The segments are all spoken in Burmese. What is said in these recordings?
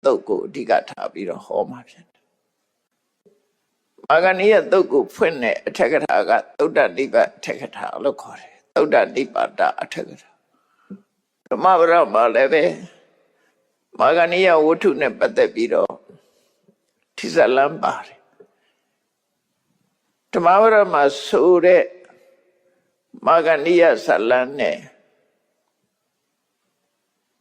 တုတ်ကိုအဓိကထားပြီးတော့ဟောမှာဖြစ်တယ်မာဂဏီယတုတ်ကိုဖွင့်တဲ့အထက်ကထာကသုဒ္ဓနိဗ္ဗာန်အထက်ကထာလို့ခေါ်တယ်သုဒ္ဓနိဗ္ဗာန်အထက်ကထာဓမ္မပဒမှာလည်းပဲမာဂဏီယဝတ္ထုနဲ့ပတ်သက်ပြီးတော့ထိဇလံပါတယ်ဓမ္မပဒမှာဆိုတဲ့မာဂဏီယဇလံနဲ့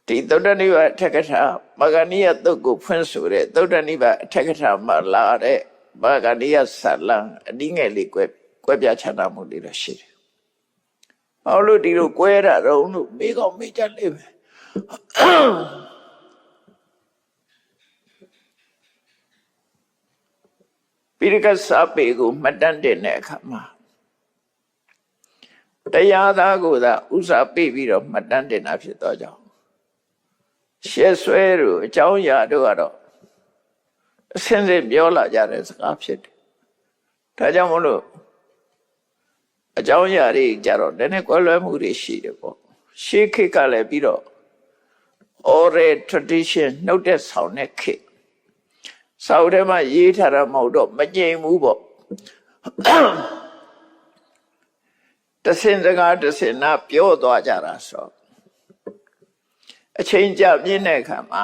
ဒီသုဒ္ဓနိဗ္ဗာန်အထက်ကထာမာဂဏီယတုတ်ကိုဖွင့်ဆိုတဲ့သုဒ္ဓနိဗ္ဗာန်အထက်ကထာမှာလာတဲ့မာဂဏီယဇလံအနည်းငယ်လေးကွဲပြားခြားနားမှုလေးတော့ရှိတယ်။ဘာလို့ဒီလိုကွဲတာတော့လို့မေးကောင်းမေးကြလိမ့်မယ်။ပိဋကစာပေကိုမှတ်တမ်းတင်တဲ့အခါမှာတရားသားကိုသာဥစားပေးပြီးတော့မှတ်တမ်းတင်တာဖြစ်တော့ကြောင့်ရှက်ဆွဲတို့အကြောင်းအရာတို့ကတော့အစင်းစင်းပြောလာကြတဲ့စကားဖြစ်တယ်။ဒါကြောင့်မလို့အကြောင်းအရာတွေကြတော့နည်းနည်းကွဲလွဲမှုတွေရှိတယ်ပေါ့။ရှေးခေတ်ကလည်းပြီးတော့ oral tradition နှုတ်တဲ့ဆောင်တဲ့ခေတ်စာအုပ်ထဲမှာရေးထားတာမဟုတ်တော့မကျိန်ဘူးပေါ့။တစင်စကားတစင်နာပြောသွားကြတာဆိုအချိန်ကြာပြင်းတဲ့အခါမှာ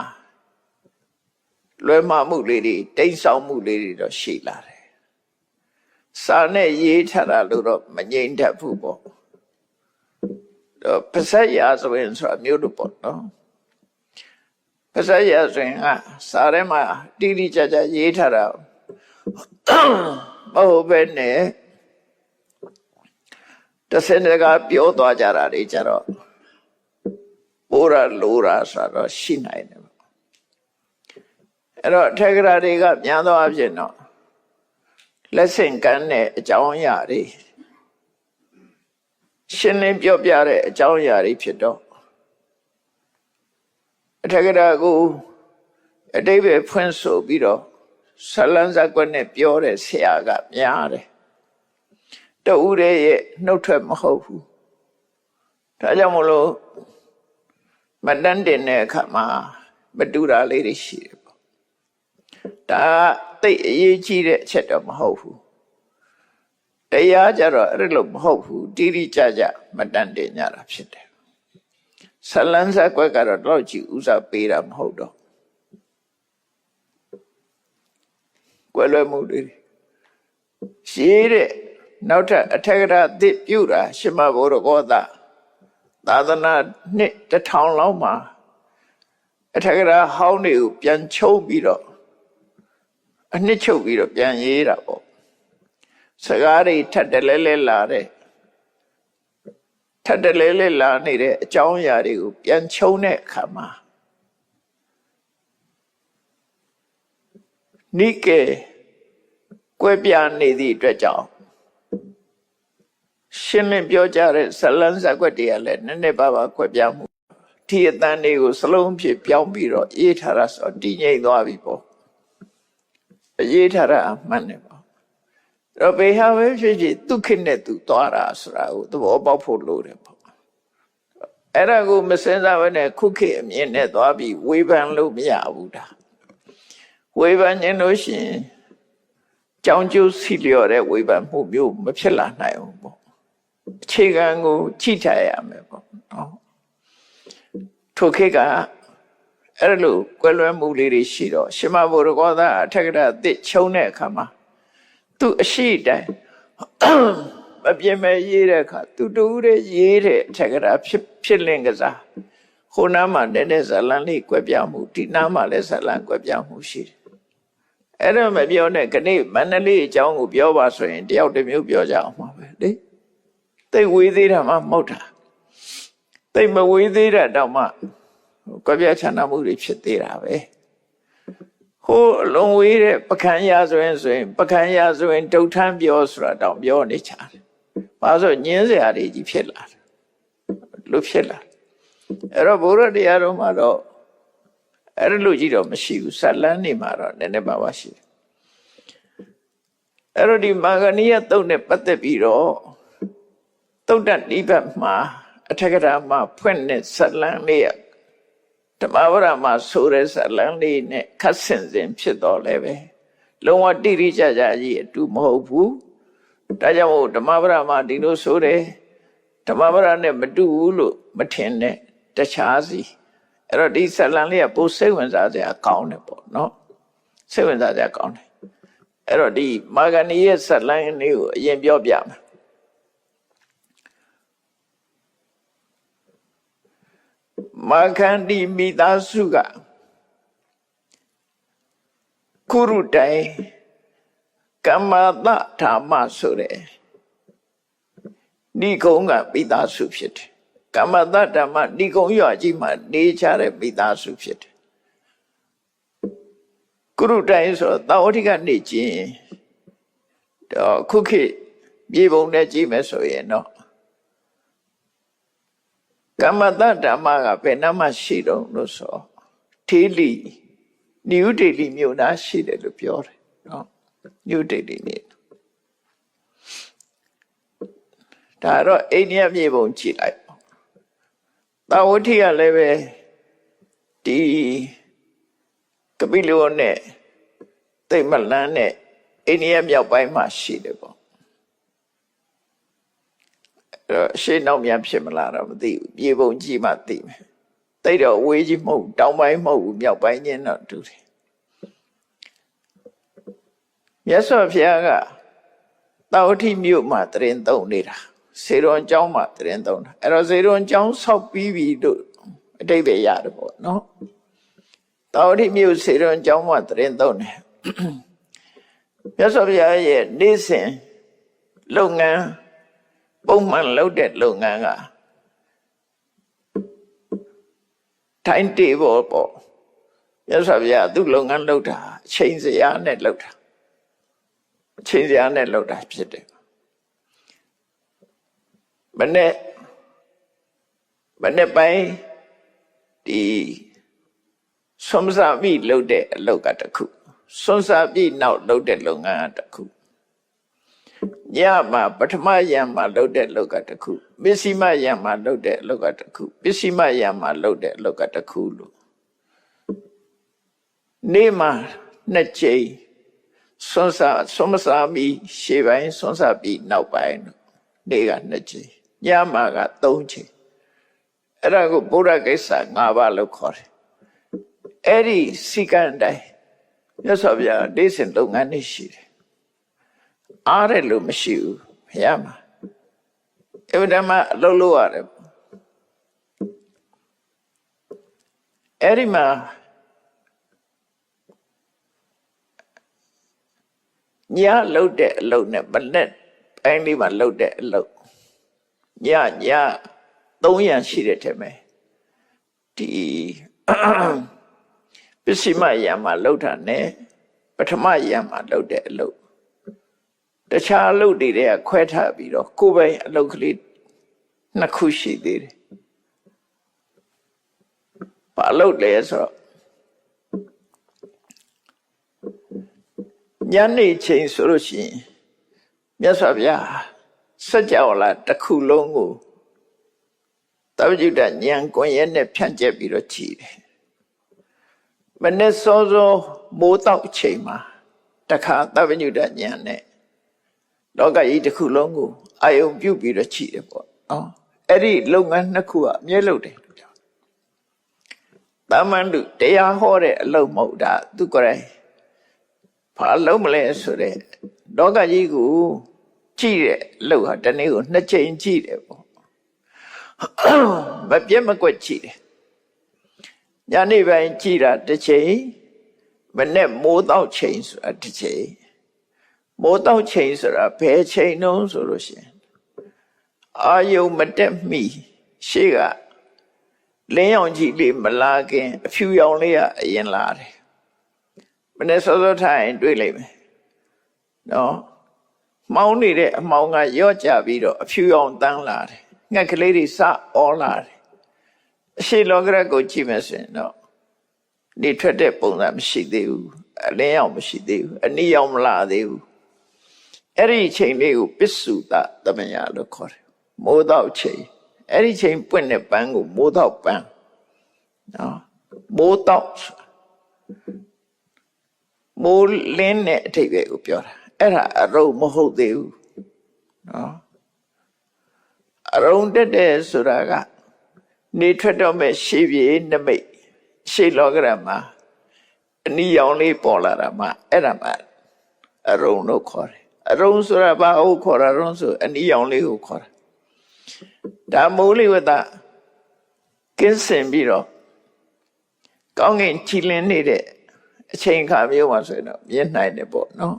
လွယ်မှားမှုလေးတွေတိမ်ဆောင်မှုလေးတွေတော့ရှိလာတယ်။စာနဲ့ရေးထားတာလို့တော့မငြိမ်တတ်ဘူးပေါ့။တော့ပါဠိရာဇဝင်ဆိုတာမျိုးတို့ပေါ့နော်။ပါဠိရာဇဝင်ကစာထဲမှာတိတိကျကျရေးထားတာမဟုတ်ပဲနဲ့တစင်တကာပြောသွားကြတာတွေကြတော့ပိုးရလိုရာဆိုတော့ရှိနိုင်တယ်ပေါ့အဲ့တော့ထေဂရာတွေကများသောအားဖြင့်တော့လက်ဆင့်ကမ်းတဲ့အကြောင်းအရာတွေရှင်းလင်းပြောပြတဲ့အကြောင်းအရာတွေဖြစ်တော့အထေဂရာကိုအတိပ္ပယ်ဖွင့်ဆိုပြီးတော့ဇလံဇကွက်နဲ့ပြောတဲ့ဆရာကများတယ်တူရဲ့နှုတ်ထွက်မဟုတ်ဘူးဒါကြောင့်မလို့မတန်းတင်တဲ့အခါမှာမတူတာလေးတွေရှိတယ်ပေါ့ဒါသိအရေးကြီးတဲ့အချက်တော့မဟုတ်ဘူးတရားကြတော့အဲ့လိုမဟုတ်ဘူးတိတိကျကျမတန်းတင်ကြတာဖြစ်တယ်ဇလံဇကွက်ကတော့တော့ကြည့်ဥစားပေးတာမဟုတ်တော့ကွယ်လွယ်မှုတွေရှိတဲ့နောက်ထပ်အထက်ကရာအသစ်ပြုတာရှမဘုရကောသသာသနာနှစ်1000လောက်မှာအထက်ကရာဟောင်းတွေကိုပြန်ချုပ်ပြီးတော့အနှစ်ချုပ်ပြီးတော့ပြန်ရေးတာပေါ့စကားတွေထပ်တလဲလဲလာတဲ့ထပ်တလဲလဲလာနေတဲ့အကြောင်းအရာတွေကိုပြန်ချုံတဲ့အခါမှာနိကေကွဲပြားနေသည့်အတွက်ကြောင့်ရှင်းလင်းပြောကြတဲ့ဇလံဇကွက်တွေကလည်းနည်းနည်းပါးပါးကွဲပြားမှုဒီအတန်တွေကိုစလုံးဖြစ်ပြောင်းပြီးတော့ရေးထားတာဆိုတည်ငြိမ်သွားပြီပေါ့ရေးထားတာအမှန်နဲ့ပေါ့တော့ဘေဟာပဲဖြစ်ဖြစ်ဒုက္ခနဲ့သူသွားတာဆိုတာကိုသဘောပေါက်ဖို့လိုတယ်ပေါ့အဲ့ဒါကိုမစင်စားဘဲနဲ့ခုခေတ်အမြင်နဲ့သွားပြီးဝေဖန်လို့မရဘူးဒါဝေဖန်ခြင်းလို့ရှိရင်ကြောင်းကျိုးစီလျော်တဲ့ဝေဖန်မှုမျိုးမဖြစ်လာနိုင်ဘူးပေါ့အခြေခံကိုကြည့်ထားရမယ်ပေါ့နော်ထိုခေတ်ကအဲ့လိုကွယ်လွဲမှုလေးတွေရှိတော့ရှမဘုရကောသအထက်ကရာအသစ်ချုံတဲ့အခါမှာသူအရှိတိုင်းမပြင်းမဲ့ရေးတဲ့အခါသူတူတဲ့ရေးတဲ့အထက်ကရာဖြစ်လင့်ကစားဟိုနားမှာနည်းနည်းဇလံလေးကွယ်ပြမှုဒီနားမှာလည်းဇလံကွယ်ပြမှုရှိတယ်အဲ့တော့မပြောနဲ့ခဏမန္တလေးအကြောင်းကိုပြောပါဆိုရင်တယောက်တစ်မျိုးပြောကြအောင်ပါပဲလေသိဝေးသေးတာမှမဟုတ်တာသိမဝေးသေးတာတော့မှကွက်ပြချနာမှုတွေဖြစ်သေးတာပဲဟိုအလုံးဝေးတဲ့ပကံရဆိုရင်ပကံရဆိုရင်ဒုဋ္ဌံပြောဆိုတာတောင်ပြောနေချာတယ်ဘာလို့ညင်းစရာတွေကြီးဖြစ်လာတယ်လို့ဖြစ်လာအဲ့တော့ဘုရားတရားတော်မှာတော့အဲ့လိုကြီးတော့မရှိဘူးဇလန်းနေမှာတော့နည်းနည်းပါးပါးရှိတယ်အဲ့တော့ဒီမာဂဏီယတုတ်နဲ့ပတ်သက်ပြီးတော့တုတ်တနိဗ္ဗာန်မှာအထက်ကရာမှာဖွင့်တဲ့ဇလန်းလေး ဓမ္မဝရမှာဆိုတဲ့ဇာတ်လမ်းလေးနဲ့ခတ်ဆင်စဉ်ဖြစ်တော်လဲပဲလုံးဝတိတိကျကျကြီးအတူမဟုတ်ဘူးဒါကြောင့်မို့ဓမ္မဝရမှာဒီလိုဆိုတယ်ဓမ္မဝရနဲ့မတူဘူးလို့မထင်နဲ့တခြားစီအဲ့တော့ဒီဇာတ်လမ်းလေးကပိုစိတ်ဝင်စားစရာကောင်းတယ်ပေါ့နော်စိတ်ဝင်စားစရာကောင်းတယ်အဲ့တော့ဒီမာဂဏီရဲ့ဇာတ်လမ်းလေးကိုအရင်ပြောပြမယ်မာခန္တီမိသားစုကကုရုတိုင်ကမ္မတဓမ္မဆိုတဲ့ဏိကုံကမိသားစုဖြစ်တယ်ကမ္မတဓမ္မဏိကုံရွာကြီးမှာနေကြတဲ့မိသားစုဖြစ်တယ်ကုရုတိုင်ဆိုသာဝတိကနေကျင်တော့ခုခေတ်မြေပုံနဲ့ကြည့်မယ်ဆိုရင်တော့ကမ္မတဓမ္မကဘယ်နှမှရှိတော့လို့ဆိုထေလီနယူးဒေလီမြို့သားရှိတယ်လို့ပြောတယ်နော်နယူးဒေလီမြို့ဒါတော့အိန္ဒိယမြေပုံကြည့်လိုက်သာဝတိကလည်းပဲဒီကပိလဝနဲ့သိမလန်းနဲ့အိန္ဒိယမြောက်ပိုင်းမှာရှိတယ်ပေါ့ရှေ့နောက်များဖြစ်မလားတော့မသိဘူးမြေပုံကြည့်မှသိမယ်တိတ်တော့ဝေးကြီးမဟုတ်တောင်ပိုင်းမဟုတ်ဘူးမြောက်ပိုင်းချင်းတော့တူတယ်မြတ်စွာဘုရားကသာဝတိမြို့မှာတရင်သုံးနေတာစေရွန်ကျောင်းမှာတရင်သုံးတာအဲ့တော့စေရွန်ကျောင်းဆောက်ပြီးပြီလို့အတိတ်ပဲရတယ်ပေါ့နော်သာဝတိမြို့စေရွန်ကျောင်းမှာတရင်သုံးတယ်မြတ်စွာဘုရားရဲ့နေ့စဉ်လုပ်ငန်းပုံမှန်လုပ်တဲ့လုပ်ငန်းကထိုင်တေဘောပေါ့မြတ်စွာဘုရားသူ့လုပ်ငန်းလုပ်တာအချိန်စရာနဲ့လုပ်တာအချိန်စရာနဲ့လုပ်တာဖြစ်တယ်မနေ့ပိုင်းဒီဆွမ်းစားပြီးလုပ်တဲ့အလုပ်ကတစ်ခုဆွမ်းစားပြီးနောက်လုပ်တဲ့လုပ်ငန်းကတစ်ခုညမှာပထမယံမှာလုပ်တဲ့လောက်ကတစ်ခုပစ္စည်းမယံမှာလုပ်တဲ့လောက်ကတစ်ခုပစ္စည်းမယံမှာလုပ်တဲ့လောက်ကတစ်ခုလို့နေ့မှာနှစ်ကြိမ်ဆွမ်းမစားပြီးရှေ့ပိုင်းဆွမ်းစားပြီးနောက်ပိုင်းနေ့ကနှစ်ကြိမ်ညမှာက3ကြိမ်အဲ့ဒါကိုဗုဒ္ဓဂိစ္စ5ပါးလို့ခေါ်တယ်အဲ့ဒီစီကံတိုင်းမြတ်စွာဘုရားဒေသင်လုပ်ငန်းတွေရှိတယ်အားရလို့မရှိဘူးဘုရားမှာအဲ့ဒါမှအလုပ်လုပ်ရတယ်အဲ့ဒီမှာညလုပ်တဲ့အလုပ်နဲ့မနဲ့ပိုင်းလေးမှာလုပ်တဲ့အလုပ်ည3ရံရှိတဲ့ထဲမှာဒီပစ္စည်းမယံမှာလုပ်တာနဲ့ပထမယံမှာလုပ်တဲ့အလုပ်တခြားအလုပ်တွေကခွဲထားပြီးတော့ကိုယ်ပိုင်အလုပ်ကလေး2ခုရှိသေးတယ်။ဘာလုပ်လဲဆိုတော့ညနေချိန်ဆိုလို့ရှိရင်မြတ်စွာဘုရားစัจ java လာတစ်ခုလုံးကိုသဗ္ဗညုတဉာဏ်ကွန်ရက်နဲ့ဖြန့်ကျက်ပြီးတော့ကြည်တယ်။မနေ့စောစောမိုးတောက်ချိန်မှာတခါသဗ္ဗညုတဉာဏ်နဲ့လောကကြီးတစ်ခုလုံးကိုအာယုံပြုတ်ပြီးတော့ကြည်တယ်ပေါ့နော်။အဲ့ဒီလုပ်ငန်း2ခုကအမြဲလုပ်တယ်လို့ပြောတယ်။တာမန်လူတရားဟောတဲ့အလုပ်မဟုတ်တာသူကိုယ်တိုင်ဘာလုံးမလဲဆိုတဲ့လောကကြီးကိုကြည့်တဲ့အလုပ်ဟာတနေ့ကို2ချိန်ကြည့်တယ်ပေါ့မပြတ်မကွက်ကြည့်တယ်ညနေပိုင်းကြည့်တာတစ်ချိန်မနေ့မိုးတောက်ချိန်ဆိုတာတစ်ချိန်မိုးတောက်ချိန်ဆိုတာဘယ်ချိန်နှုံးဆိုလို့ရှိရင်အာယုံမတက်မီရှေ့ကလင်းရောင်ကြီးလေးမလာခင်အဖြူရောင်လေးကအရင်လာတယ်မနေ့စောစောထိုင်တွေ့လိုက်မယ်နော်မှောင်းနေတဲ့အမှောင်ကရော့ကြပြီးတော့အဖြူရောင်တန်းလာတယ်ငှက်ကလေးတွေစအောလာတယ်အရှိလောကရကိုကြည့်မယ်ဆိုရင်တော့နေထွက်တဲ့ပုံစံမရှိသေးဘူးအလင်းရောင်မရှိသေးဘူးအနီရောင်မလာသေးဘူးအဲ့ဒီချိန်လေးကိုပစ္စုတသမယလို့ခေါ်တယ်မိုးတော့ချိန်အဲ့ဒီချိန်ပွင့်တဲ့ပန်းကိုမိုးတော့ပန်းနော် မိုးတောက်မိုးလင်းတဲ့အထိပ္ပယ်ကိုပြောတာအဲ့ဒါအရုံမဟုတ်သေးဘူးနော်အရုံတက်တယ်ဆိုတာကနေထွက်တော့မဲ့ရှေးပြေနမိတ်ရှေးလောကရမှာအနီရောင်လေးပေါ်လာတာမှအဲ့ဒါမှအရုံလို့ခေါ်တယ်အရုံဆိုတာဘာဟုတ်ခေါ်တာတော့ဆိုအနီရောင်လေးကိုခေါ်တာဒါမိုးလေဝသကင်းစင်ပြီးတော့ကောင်းကင်ကြည်လင်းနေတဲ့အချိန်ခါမျိုးမှာဆိုရင်တော့မြင်နိုင်တယ်ပေါ့နော်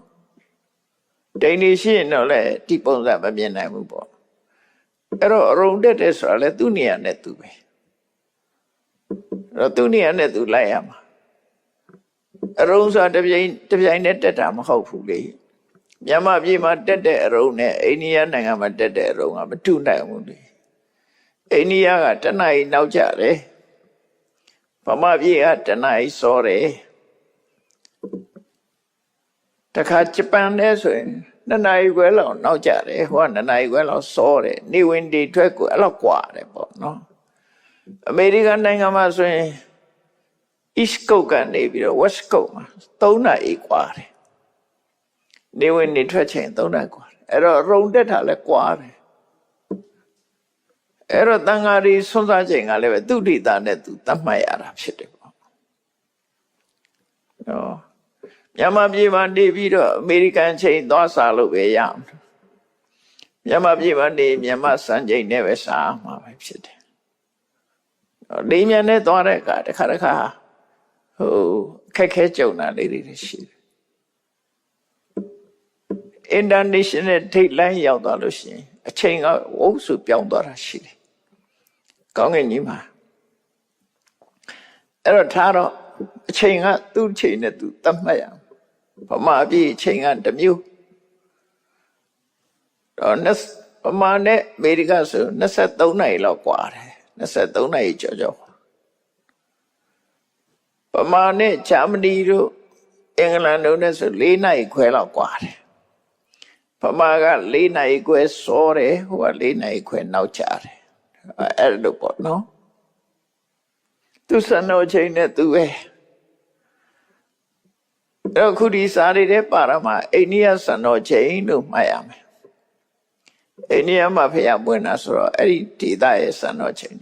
ဒိန်နေရှိရင်တော့လည်းဒီပုံစံမမြင်နိုင်ဘူးပေါ့အဲ့တော့အရုံတက်တယ်ဆိုတာလည်းသူ့နေရာနဲ့သူပဲအဲ့တော့သူ့နေရာနဲ့သူလိုက်ရမှာအရုံဆိုတာတပြိုင်နဲ့တက်တာမဟုတ်ဘူးလေမြန်မာပြည်မှာတက်တဲ့အရုံနဲ့အိန္ဒိယနိုင်ငံမှာတက်တဲ့အရုံကမတူနိုင်ဘူးလေအိန္ဒိယကတနအီနောက်ကျတယ်ဗမာပြည်ကတနအီစောတယ်တခါဂျပန်နဲ့ဆိုရင်2 နာရီခွဲလောက်နောက်ကျတယ်ဟိုက2 နာရီခွဲလောက်စောတယ်နေဝင်ဒီထွက်ကိုအဲ့လောက်กว่าတယ်ပေါ့နော်အမေရိကန်နိုင်ငံမှာဆိုရင် East Coast ကနေပြီးတော့ West Coast မှာ3 နာရီกว่าတယ်နေဝင်နေထွက်ချိန်3 နာရီกว่าအဲ့တော့ရုံတက်တာလည်းกว่าတယ်အဲ့တော့တန်ဃာတွေဆွမ်းစားချိန်ကလည်းပဲသူတိတာနဲ့သူတတ်မှတ်ရတာဖြစ်တယ်ပေါ့နော်မြန်မာပြည်မှာနေပြီးတော့အမေရိကန်ချိန်သွားစားလို့ပဲရအောင်မြန်မာပြည်မှာနေမြန်မာစံချိန်နဲ့ပဲစားမှာပဲဖြစ်တယ်လိမ်မြန်နဲ့သွားတဲ့အခါတစ်ခါဟိုခက်ခဲကြုံတာလေးတွေရှိတယ် International ထိပ်လိုင်းရောက်သွားလို့ရှိရင်အချိန်ကဝုန်းစုပြောင်းသွားတာရှိတယ်ကောင်းကင်ကြီးမှာအဲ့တော့ထားတော့အချိန်ကသူ့ချိန်နဲ့သူသတ်မှတ်ရဗမာပြည်အချိန်ကတစ်မျိုးတော့ဗမာနဲ့အမေရိကဆို23 နာရီလောက်กว่าတယ်23 နာရီကျော်ဗမာနဲ့ဂျာမနီတို့အင်္ဂလန်တို့နဲ့ဆို4 နာရီခွဲလောက်กว่าတယ်ဗမာက4 နာရီခွဲစောတယ်ဟိုက4 နာရီခွဲနောက်ကျတယ်အဲ့လိုပေါ့နော်သူစံတော်ချိန်နဲ့သူပဲအဲ့ခုဒီစားရတဲ့ပါရမအိန္ဒိယစံတော်ချိန်လို့မှတ်ရမယ်အိန္ဒိယမှာဖျားပွင့်တာဆိုတော့အဲ့ဒီဒေသရဲ့စံတော်ချိန်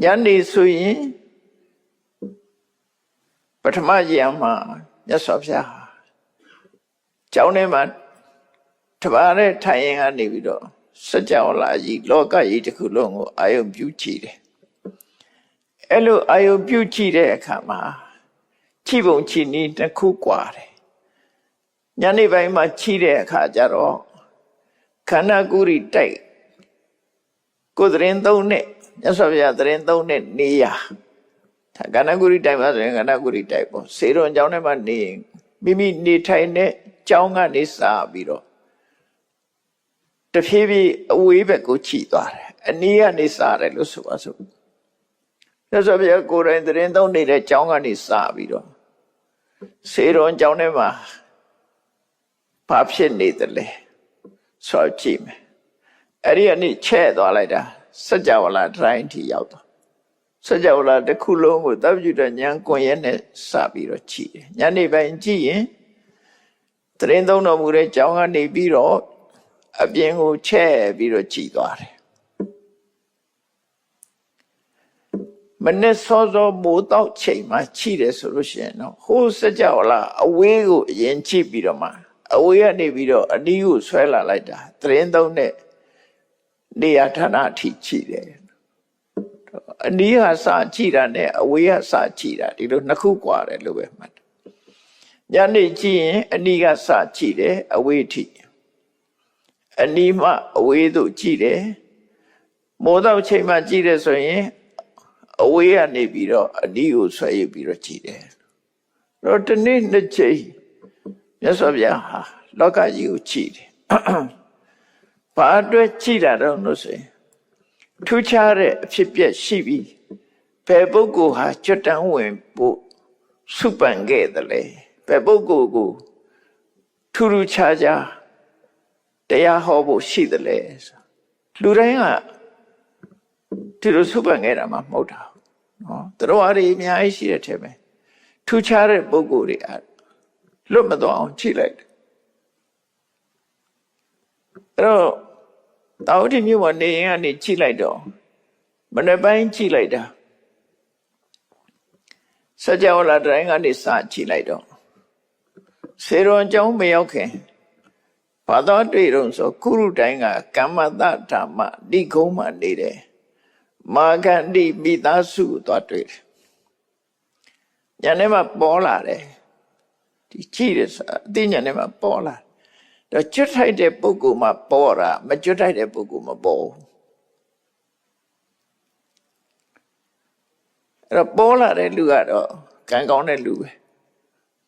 ညနေဆိုရင်ပထမရံမှာမြတ်စွာဘုရားကျောင်းထဲမှာတပါးနဲ့ထိုင်ရင်ကနေပြီးတော့စัจ java လာကြီးလောကကြီးတစ်ခုလုံးကိုအာယုံပြုကြည့်တယ်အဲ့လိုအာယုံပြုကြည့်တဲ့အခါမှာခြိပုံခြိနည်းတစ်ခုกว่าတယ်ညနေပိုင်းမှာခြိတဲ့အခါကျတော့ခန္ဓာကိုယ်ရီတိုက်ကိုယ်သတင်းသုံးနဲ့မြတ်စွာဘုရားသတင်းသုံးနဲ့နေရခန္ဓာကိုယ်ရီတိုက်ပါဆိုရင်ခန္ဓာကိုယ်ရီတိုက်ပေါ့စေတော်ကျောင်းထဲမှာနေမိမိနေထိုင်တဲ့ကျောင်းကနေစပြီးတော့တဖြည်းဖြည်းအဝေးဘက်ကိုခြိသွားတယ်အနည်းကနေစားတယ်လို့ဆိုပါစို့မြတ်စွာဘုရားကိုယ်တိုင်သတင်းသုံးနေတဲ့ကျောင်းကနေစပြီးတော့စေတော်ကျောင်းထဲမှာဘာဖြစ်နေတယ်လဲဆိုကြည့်မယ်အဲ့ဒီကနေချဲ့သွားလိုက်တာစัจ java လာတိုင်းထိရောက်သွားစัจ java လာတစ်ခုလုံးကိုသဗ္ဗညုတဉာဏ်ကွန်ရက်နဲ့စပြီးတော့ကြည့်တယ်ညနေပိုင်းကြည့်ရင်သတင်းသုံးတော်မူတဲ့ကျောင်းကနေပြီးတော့အပြင်ကိုချဲ့ပြီးတော့ကြည်သွားတယ်မနေ့စောစောမိုးတောက်ချိန်မှာခြိတယ်ဆိုလို့ရှိရင်တော့ဟိုးစัจ java လာအဝေးကိုအရင်ခြိပြီးတော့မှအဝေးကနေပြီးတော့အနီးကိုဆွဲလာလိုက်တာသတင်းသုံးတဲ့နေရာဌာနအထိခြိတယ်အနီးကစခြိတာနဲ့အဝေးကစခြိတာဒီလိုနှစ်ခုกว่าတယ်လို့ပဲမှတ်ညနေကြည့်ရင်အနီးကစခြိတယ်အဝေးထိအနီးမှအဝေးသို့ကြည့်တယ်မိုးတော့ချိန်မှကြည့်တယ်ဆိုရင်အဝေးကနေပြီးတော့အနီးကိုဆွဲယူပြီးတော့ကြည့်တယ်တော့ဒီနေ့နှစ်ချိန်မြတ်စွာဘုရားဟာလောကကြီးကိုကြည့်တယ်ဘာအတွက်ကြည့်တာတော့လို့ဆိုရင်ထူးခြားတဲ့အဖြစ်ပြက်ရှိပြီးဘယ်ပုဂ္ဂိုလ်ဟာကျွတ်တန်းဝင်ဖို့စုပန်ခဲ့တယ်လဲဘယ်ပုဂ္ဂိုလ်ကိုထူးထူးခြားခြားတရားဟောဖို့ရှိတယ်လေလူတိုင်းကဒီလိုစုပန်ခဲ့တာမှမဟုတ်တာ နော်တို့ဟာတွေအများကြီးရှိတဲ့ထဲမှာထူးခြားတဲ့ပုဂ္ဂိုလ်တွေလွတ်မသွားအောင်ကြည့်လိုက်တယ်အဲ့တော့တာဝတိမြို့မှာနေရင်ကနေကြည့်လိုက်တော့မနေ့ပိုင်းကြည့်လိုက်တာစကြဝဠာတိုင်းကနေစကြည့်လိုက်တော့စေရွန်ကျောင်းမရောက်ခင်ဘာသာတွေ့တော့ဆိုကုရုတိုင်းကကမ္မတဓမ္မဒီကုန်းမှာနေတယ်မာဂန္တိမိသားစုသွားတွေ့တယ်ညနေမှာပေါ်လာတယ်ဒီကြည့်တယ်ဆိုအသိဉာဏ်နဲ့မှပေါ်လာတော့ကျွတ်ထိုက်တဲ့ပုဂ္ဂိုလ်မှာပေါ်တာမကျွတ်ထိုက်တဲ့ပုဂ္ဂိုလ်မပေါ်ဘူးအဲ့တော့ပေါ်လာတဲ့လူကတော့ကံကောင်းတဲ့လူပဲ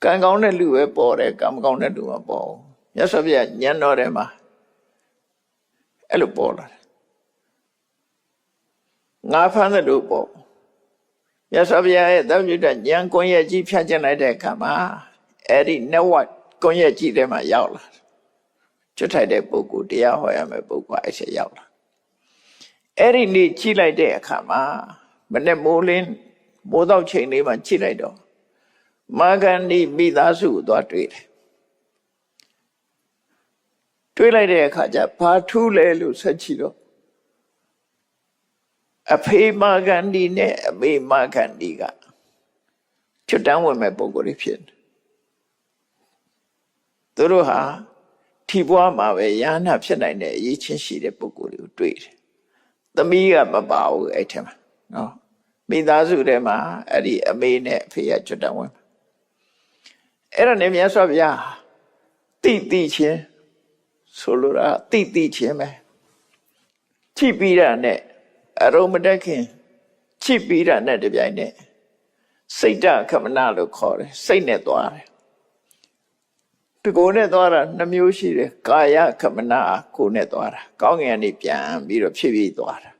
ကံကောင်းတဲ့လူပဲပေါ်တယ်ကံမကောင်းတဲ့လူမပေါ်ဘူးမြတ်စွာဘုရားဉာဏ်တော်ထဲမှာအဲ့လိုပေါ်လာတယ်ငါဖမ်းတဲ့လူပေါ်မြတ်စွာဘုရားရဲ့သဗ္ဗညုတဉာဏ်ကွန်ရက်ကြီးဖြတ်ကျင်လိုက်တဲ့အခါမှာအဲ့ဒီ network ကွန်ရက်ကြီးထဲမှာရောက်လာကျွတ်ထိုက်တဲ့ပုဂ္ဂိုလ်တရားဟောရမယ့်ပုဂ္ဂိုလ်အဲ့ဆက်ရောက်လာအဲ့ဒီနေ့ကြည့်လိုက်တဲ့အခါမှာမနေ့မိုးလင်းမိုးတော့ချိန်လေးမှာကြည့်လိုက်တော့မာဂန္ဒီမိသားစုကိုသွားတွေ့တယ်တွေ့လိုက်တဲ့အခါကျဘာထူးလဲလို့ဆက်ကြည့်တော့အဖေမာဂန္ဒီနဲ့အမေမာဂန္ဒီကချွတ်တန်းဝင်မဲ့ပုဂ္ဂိုလ်တွေဖြစ်တယ်သူတို့ဟာထီပွားမှာပဲယာနာဖြစ်နိုင်တဲ့အရေးချင်းရှိတဲ့ပုဂ္ဂိုလ်တွေကိုတွေ့တယ်သမီးကမပါဘူးအဲ့ထက်မှာနော်မိသားစုထဲမှာအဲ့ဒီအမေနဲ့အဖေကချွတ်တန်းဝင်အဲ့ဒါနဲ့မြတ်စွာဘုရားတိချင်းဆိုလိုတာတိချင်းပဲကြည့်ပြီးတာနဲ့အရုံမတက်ခင်ကြည့်ပြီးတာနဲ့တပြိုင်နက်စိတ်တခမနလို့ခေါ်တယ်စိတ်နဲ့သွားတယ်ဒီကိုယ်နဲ့သွားတာနှမျိုးရှိတယ်ကာယခမနကိုယ်နဲ့သွားတာကောင်းငင်ကနေပြန်ပြီးတော့ဖြည်းဖြည်းသွားတာ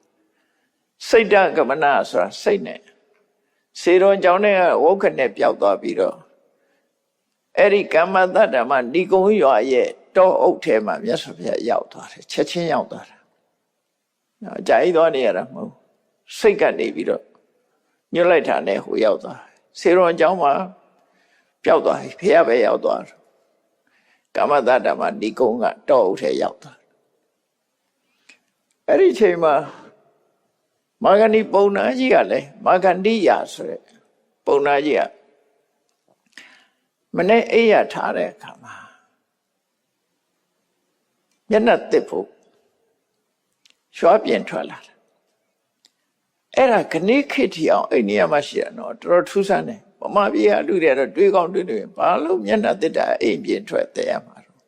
စိတ်တခမနဆိုတာစိတ်နဲ့စေတော်ကြောင့်နဲ့ဝုက္ခနဲ့ပျောက်သွားပြီးတော့အဲ့ဒီကမ္မတ္တမဏိကုံရွာရဲ့တောအုပ်ထဲမှာမြတ်စွာဘုရားရောက်သွားတယ်ချက်ချင်းရောက်သွားတာအကြာကြီးသွားနေရတာမဟုတ်စိတ်ကနေပြီးတော့ညှို့လိုက်တာနဲ့ဟိုရောက်သွားစေတော်ကြောင့်မှာပျောက်သွားပြီဖះပဲရောက်သွားတယ်ကမ္မတ္တမဏိကုံကတောအုပ်ထဲရောက်သွားအဲ့ဒီချိန်မှာမာဂန္ဒီပုံနာကြီးကလည်းမာဂန္ဒီယာဆိုတဲ့ပုံနာကြီးကမနေ့အိယာထားတဲ့အခါမှာမျက်နှာတစ်ဖို့ရွှာပြင်ထွက်လာတယ်အဲ့ဒါခဏခေတ်ထီအောင်အဲ့နေရာမှာရှိရတော့တော်တော်ထူးဆန်းတယ်ဗမာပြည်ကလူတွေကတော့တွေးကောင်းတွေးနေဘာလို့မျက်နှာတစ်တာအိမ်ပြင်ထွက်တဲ့ရမှာတော့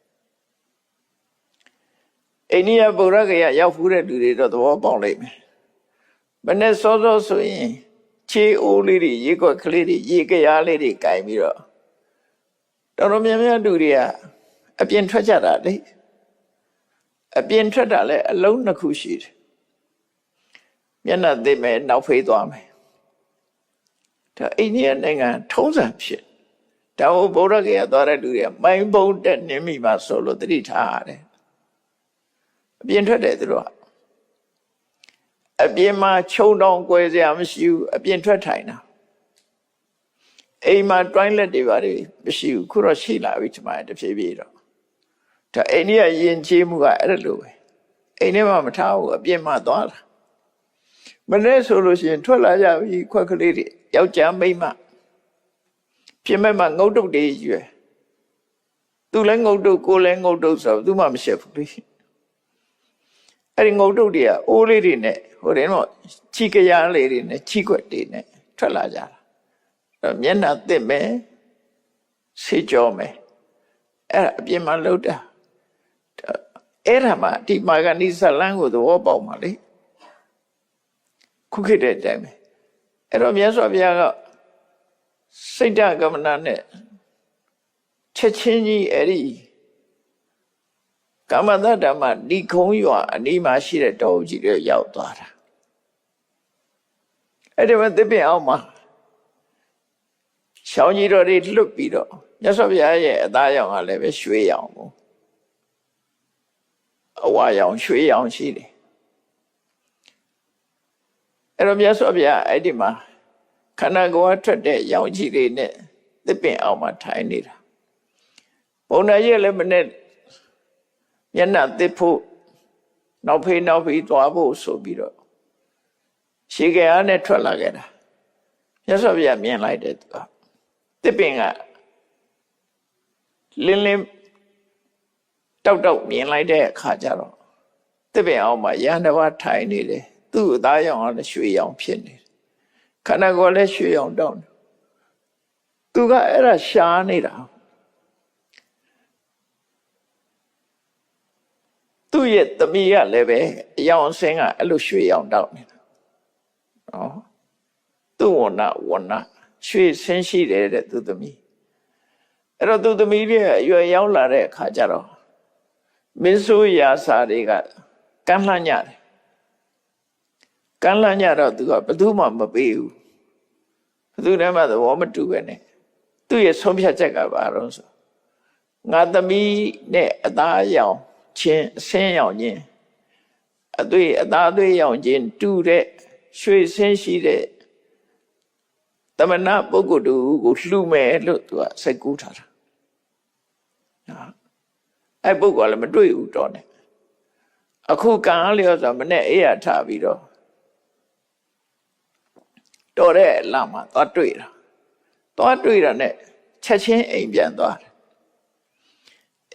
အိန္ဒိယဗုဒ္ဓဂယာရောက်ဖူးတဲ့လူတွေတော့သဘောပေါက်လိမ့်မယ်မနေ့စောစောဆိုရင်ခြေအိုးလေးတွေရေကွက်ကလေးတွေရေကရားလေးတွေကင်ပြီးတော့တော်တော်များများလူတွေကအပြင်ထွက်ကြတာလေအပြင်ထွက်တာလည်းအလုံးနှစ်ခုရှိတယ်မျက်နှာသိမယ်နောက်ဖေးသွားမယ်ဒါအိန္ဒိယနိုင်ငံထုံးစံဖြစ်ဒါဟိုဗုဒ္ဓဂယာသွားတဲ့လူတွေကမိုင်းဘုံတက်နေမိပါဆိုလို့သတိထားရတယ်အပြင်ထွက်တယ်သူတို့ကအပြင်မှာခြုံတောင်ကွယ်စရာမရှိဘူးအပြင်ထွက်ထိုင်တာအိမ်မှာ toilet တွေပါတယ်မရှိဘူးခုတော့ရှိလာပြီဒီမှာတဖြည်းဖြည်းတော့ဒါအိန္ဒိယယဉ်ကျေးမှုကအဲ့လိုပဲအိမ်ထဲမှာမထားဘူးအပြင်မှာသွားတာမနေ့ဆိုလို့ရှိရင်ထွက်လာကြပြီခွက်ကလေးတွေယောက်ျားမိန်းမပြင်မဲ့မှာငုတ်တုတ်တွေရွယ်သူလည်းငုတ်တုတ်ကိုလည်းငုတ်တုတ်ဆိုတော့သူမှမရှက်ဘူးလေအဲ့ဒီငုတ်တုတ်တွေကအိုးလေးတွေနဲ့ဟိုတယ်တော့ချီကရားလေးတွေနဲ့ချီခွက်တွေနဲ့ထွက်လာကြတာမျက်နှာတစ်မယ်ဆေးကြောမယ်အဲ့ဒါအပြင်မှာလှုပ်တာအဲ့ဒါမှဒီမာဂန္ဒီဇလန်းကိုသဘောပေါက်မှာလေခုခေတ်တဲ့အတိုင်းပဲအဲ့တော့မြတ်စွာဘုရားကစိတ်တကမ္မနာနဲ့ချက်ချင်းကြီးအဲ့ဒီကမ္မတ္တမဒီခုံးရွာအနီးမှာရှိတဲ့တောအုပ်ကြီးတွေရောက်သွားတာအဲ့ဒီမှာသစ်ပင်အောင်မှာရှောင်းကြီးတော်တွေလွတ်ပြီးတော့မြတ်စွာဘုရားရဲ့အသားရောင်ကလည်းပဲရွှေရောင်ကိုအဝါရောင်ရွှေရောင်ရှိတယ်အဲ့တော့မြတ်စွာဘုရားအဲ့ဒီမှာ ခန္ဓာကိုယ်ကထွက်တဲ့ရောင်ခြည်တွေနဲ့သစ်ပင်အောင်မှာထိုင်နေတာဘုံနာကြီးလည်းမနဲ့မျက်နှာသစ်ဖို့နောက်ဖေးသွားဖို့ဆိုပြီးတော့ရှေးကအားနဲ့ထွက်လာခဲ့တာမြတ်စွာဘုရားမြင်လိုက်တယ်သူကသစ်ပင်ကလင်းတောက်မြင်လိုက်တဲ့အခါကျတော့သစ်ပင်အောင်မှာရဟန်းတစ်ပါးထိုင်နေတယ်သူ့အသားရောင်ကလည်းရွှေရောင်ဖြစ်နေတယ်ခန္ဓာကိုယ်လည်းရွှေရောင်တောင်းတယ်သူကအဲ့ဒါရှားနေတာသူ့ရဲ့သမီးကလည်းပဲအယောင်အဆင်းကအဲ့လိုရွှေရောင်တောင်းနေတာသူ့ဝဏရွှေဆင်းရှိတယ်တဲ့သူသမီးအဲ့တော့သူသမီးရဲ့အရွယ်ရောက်လာတဲ့အခါကျတော့မင်းဆိုးရာစာတွေကကမ်းလှမ်းကြတယ်ကမ်းလှမ်းကြတော့သူကဘယ်သူမှမပေးဘူးဘယ်သူနဲ့မှသဘောမတူပဲနဲ့သူ့ရဲ့ဆုံးဖြတ်ချက်ကဘာလို့ဆိုငါသမီးနဲ့အသားရောင်ချင်းအဆင်းရောင်ချင်းအသားသွေးရောင်ချင်းတူတဲ့ရွှေဆင်းရှိတဲ့သမဏပုဂ္ဂိုလ်တူကိုလှူမယ်လို့သူကစိတ်ကူးထားတာအဲ့ပုဂ္ဂိုလ်ကလည်းမတွေ့ဘူးတော့နဲ့အခုကံအားလျော်ဆိုမနဲ့အေးရထားပြီးတော့တော်တဲ့လမ်းမှာသွားတွေ့တာနဲ့ချက်ချင်းအိမ်ပြန်သွားတယ်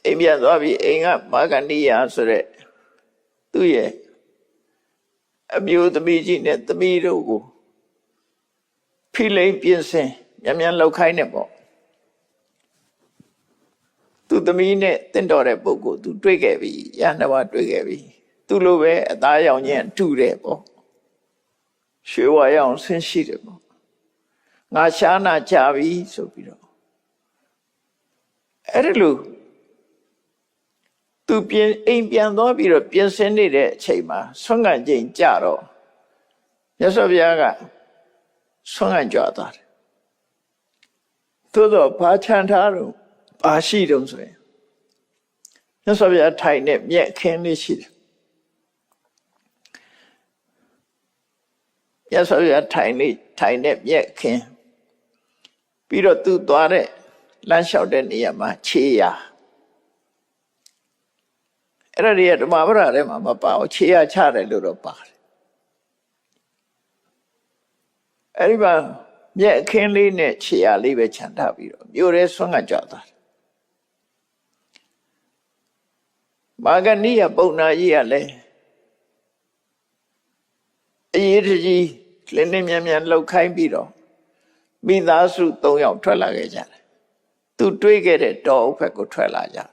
အိမ်ပြန်သွားပြီးအိမ်ကမာဂန္ဒီယာဆိုတဲ့သူ့ရဲ့အမျိုးသမီးကြီးနဲ့သမီးတို့ကိုဖိလိမ်ပြင်ဆင်မြန်လောက်ခိုင်းနေပေါ့သူသမီးနဲ့တင့်တော်တဲ့ပုဂ္ဂိုလ်သူတွေ့ခဲ့ပြီရဟန်းတစ်ပါးတွေ့ခဲ့ပြီသူလိုပဲအသားရောင်ချင်းတူတယ်ပေါ့ရွှေဝါရောင်ဆင်းရှိတယ်ပေါ့ငါရှားနာကြပြီဆိုပြီးတော့အဲ့ဒါလို့သူအိမ်ပြန်သွားပြီးတော့ပြင်ဆင်နေတဲ့အချိန်မှာဆွမ်းခံချိန်ကြတော့မြတ်စွာဘုရားကဆွမ်းခံကြွသွားတယ်သို့တော့ဘာချန်ထားတော့ဘာရှိတုံးဆိုရင်မြတ်စွာဘုရားထိုင်တဲ့မြက်ခင်းလေးရှိတယ်မြတ်စွာဘုရားထိုင်တဲ့မြက်ခင်းပြီးတော့သူသွားတဲ့လမ်းလျှောက်တဲ့နေရာမှာခြေရာအဲ့ဒါတွေကဓမ္မပဒထဲမှာမပါဘူးခြေရာချတယ်လို့တော့ပါတယ်အဲ့ဒီမှာမြက်အခင်းလေးနဲ့ခြေရာလေးပဲခြံထားပြီးတော့မြို့ရဲဆွမ်းကကြွသွားတယ်မာဂဏိယပုံနာကြီးကလည်းအရေးတကြီးလင်းလင်းမြန်လှုပ်ခိုင်းပြီးတော့မိသားစု3ယောက်ထွက်လာခဲ့ကြတယ်သူတွေးခဲ့တဲ့တောအုပ်ဘက်ကိုထွက်လာကြတယ်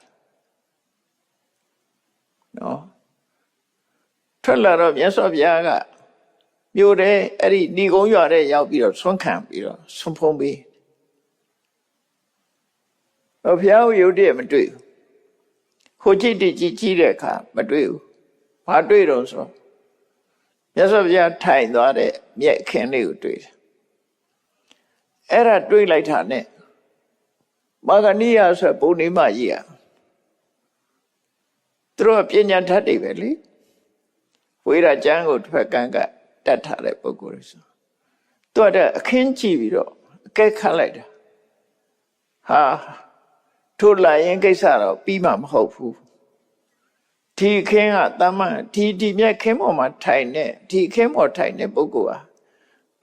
နော်ထွက်လာတော့မြတ်စွာဘုရားကမြို့တဲ့အဲ့ဒီဏီကုန်းရွာတဲ့ရောက်ပြီးတော့ဆွမ်းခံပြီးတော့ဆွမ်းဖုံးပြီးတော့ဘုရားကိုယုတ်တည်းမတွေ့ဘူးဟိုကြည့်တဲ့အခါမတွေ့ဘူးဘာတွေ့တော့ဆိုမြတ်စွာဘုရားထိုင်သွားတဲ့မြက်ခင်းလေးကိုတွေ့တယ်အဲ့ဒါတွေ့လိုက်တာနဲ့မာဂဏိယဆိုပုံနေမကြီးอ่ะသူတို့ပညာတတ်တွေပဲလေဝိရကျမ်းကိုတစ်ဖက်ကန်းကတတ်ထားတဲ့ပုဂ္ဂိုလ်တွေဆိုသူကအခင်းကြည့်ပြီးတော့အကဲခတ်လိုက်တာဟာထိုလာရင်ကိစ္စတော့ပြီးမှမဟုတ်ဘူးဒီခင်းကတမန်ဒီမြက်ခင်းပေါ်မှာထိုင်နေဒီခင်းပေါ်ထိုင်တဲ့ပုဂ္ဂိုလ်ဟာ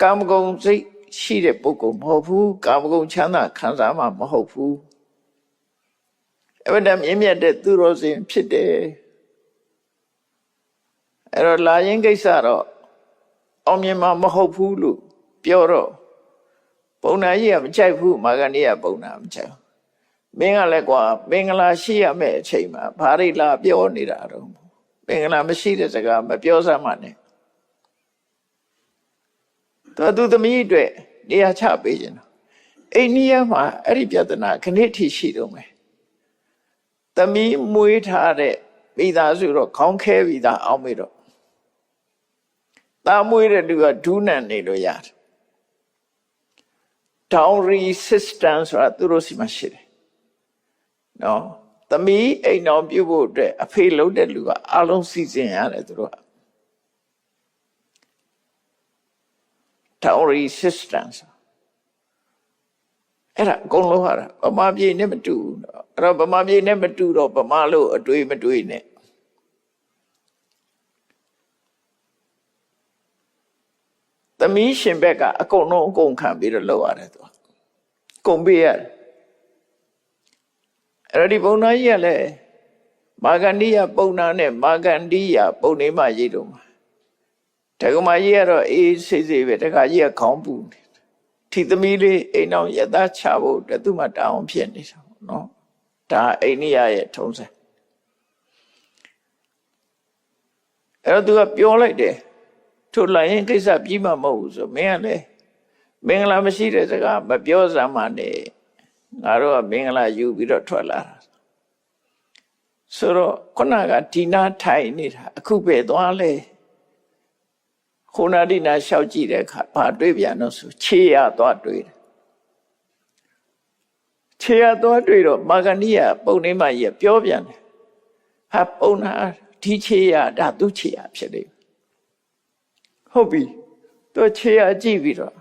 ကာမဂုဏ်စိတ်ရှိတဲ့ပုဂ္ဂိုလ်မဟုတ်ဘူးကာမဂုဏ်ချမ်းသာခံစားမှမဟုတ်ဘူးအဝတ္တမြင့်မြတ်တဲ့သူတော်စင်ဖြစ်တယ်အဲ့တော့လာရင်ကိစ္စတော့အောင်မြင်မှာမဟုတ်ဘူးလို့ပြောတော့ပုံနာကြီးကမကြိုက်ဘူးမာဂဏိယပုံနာမကြိုက်မင်းကလည်းကွာမင်္ဂလာရှိရမယ့်အချိန်မှာဘာရိလာပြောနေတာတော့မင်္ဂလာမရှိတဲ့စကားမပြောစမ်းမှနဲ့သူသမီးအတွက်နေရာချပေးခြင်းတော့အိန္ဒိယမှာအဲ့ဒီပြဿနာခဏထိရှိတော့မယ်သမီးမွေးထားတဲ့မိသားစုတော့ခေါင်းခဲပြီးသားအောင်မေတော့သားမွေးတဲ့လူကဒူးနံနေလို့ရတယ် dowry system ဆိုတာသူတို့စီမှာရှိတယ်နော်သမီးအိမ်တော်ပြုဖို့အတွက်အဖေလုပ်တဲ့လူကအလုံးစီစဉ်ရတယ်သူတို့က dowry system အဲ့ဒါအကုန်လုံးဟာဗမာပြည်နဲ့မတူဘူးအဲ့တော့ဗမာပြည်နဲ့မတူတော့ဗမာလို့အတွေ့မတွေ့နဲ့သမီးရှင်ဘက်ကအကုန်လုံးအကုန်ခံပြီးတော့လုပ်ရတယ်သူကုန်ပေးရတယ်အဲ့တော့ဒီဘုံသားကြီးကလည်းမာဂန္ဒီယပုံနာနဲ့မာဂန္ဒီယပုံနေမှရေးတော့မှာတက္ကမကြီးကတော့အေးဆေးဆေးပဲတက္ကကြီးကခေါင်းပူနေထီသမီးလေးအိမ်အောင်ရသားချဖို့တသူမှတောင်းဖြစ်နေတာပေါ့နော်ဒါအိန္ဒိယရဲ့ထုံးစံအဲ့တော့သူကပြောလိုက်တယ်ထို့လိုက်ရင်ကိစ္စပြီးမှမဟုတ်ဘူးဆိုမင်းကလည်းမင်္ဂလာမရှိတဲ့စကားမပြောစမ်းပါနဲ့ငါတို့ကမင်္ဂလာယူပြီးတော့ထွက်လာတာဆိုတော့ခုနကဒီနာထိုင်နေတာအခုပဲသွားလဲခုနဒီနာလျှောက်ကြည့်တဲ့အခါဘာတွေ့ပြန်တော့ဆိုခြေရသွားတွေ့တယ်ခြေရသွားတွေ့တော့မာဂန္ဒီယပုံနေမကြီးပြောပြန်တယ်ဟာပုံနာဒီခြေရဒါသူ့ခြေရဖြစ်တယ်ဟုတ်ပြီသူခြေရကြည့်ပြီးတော့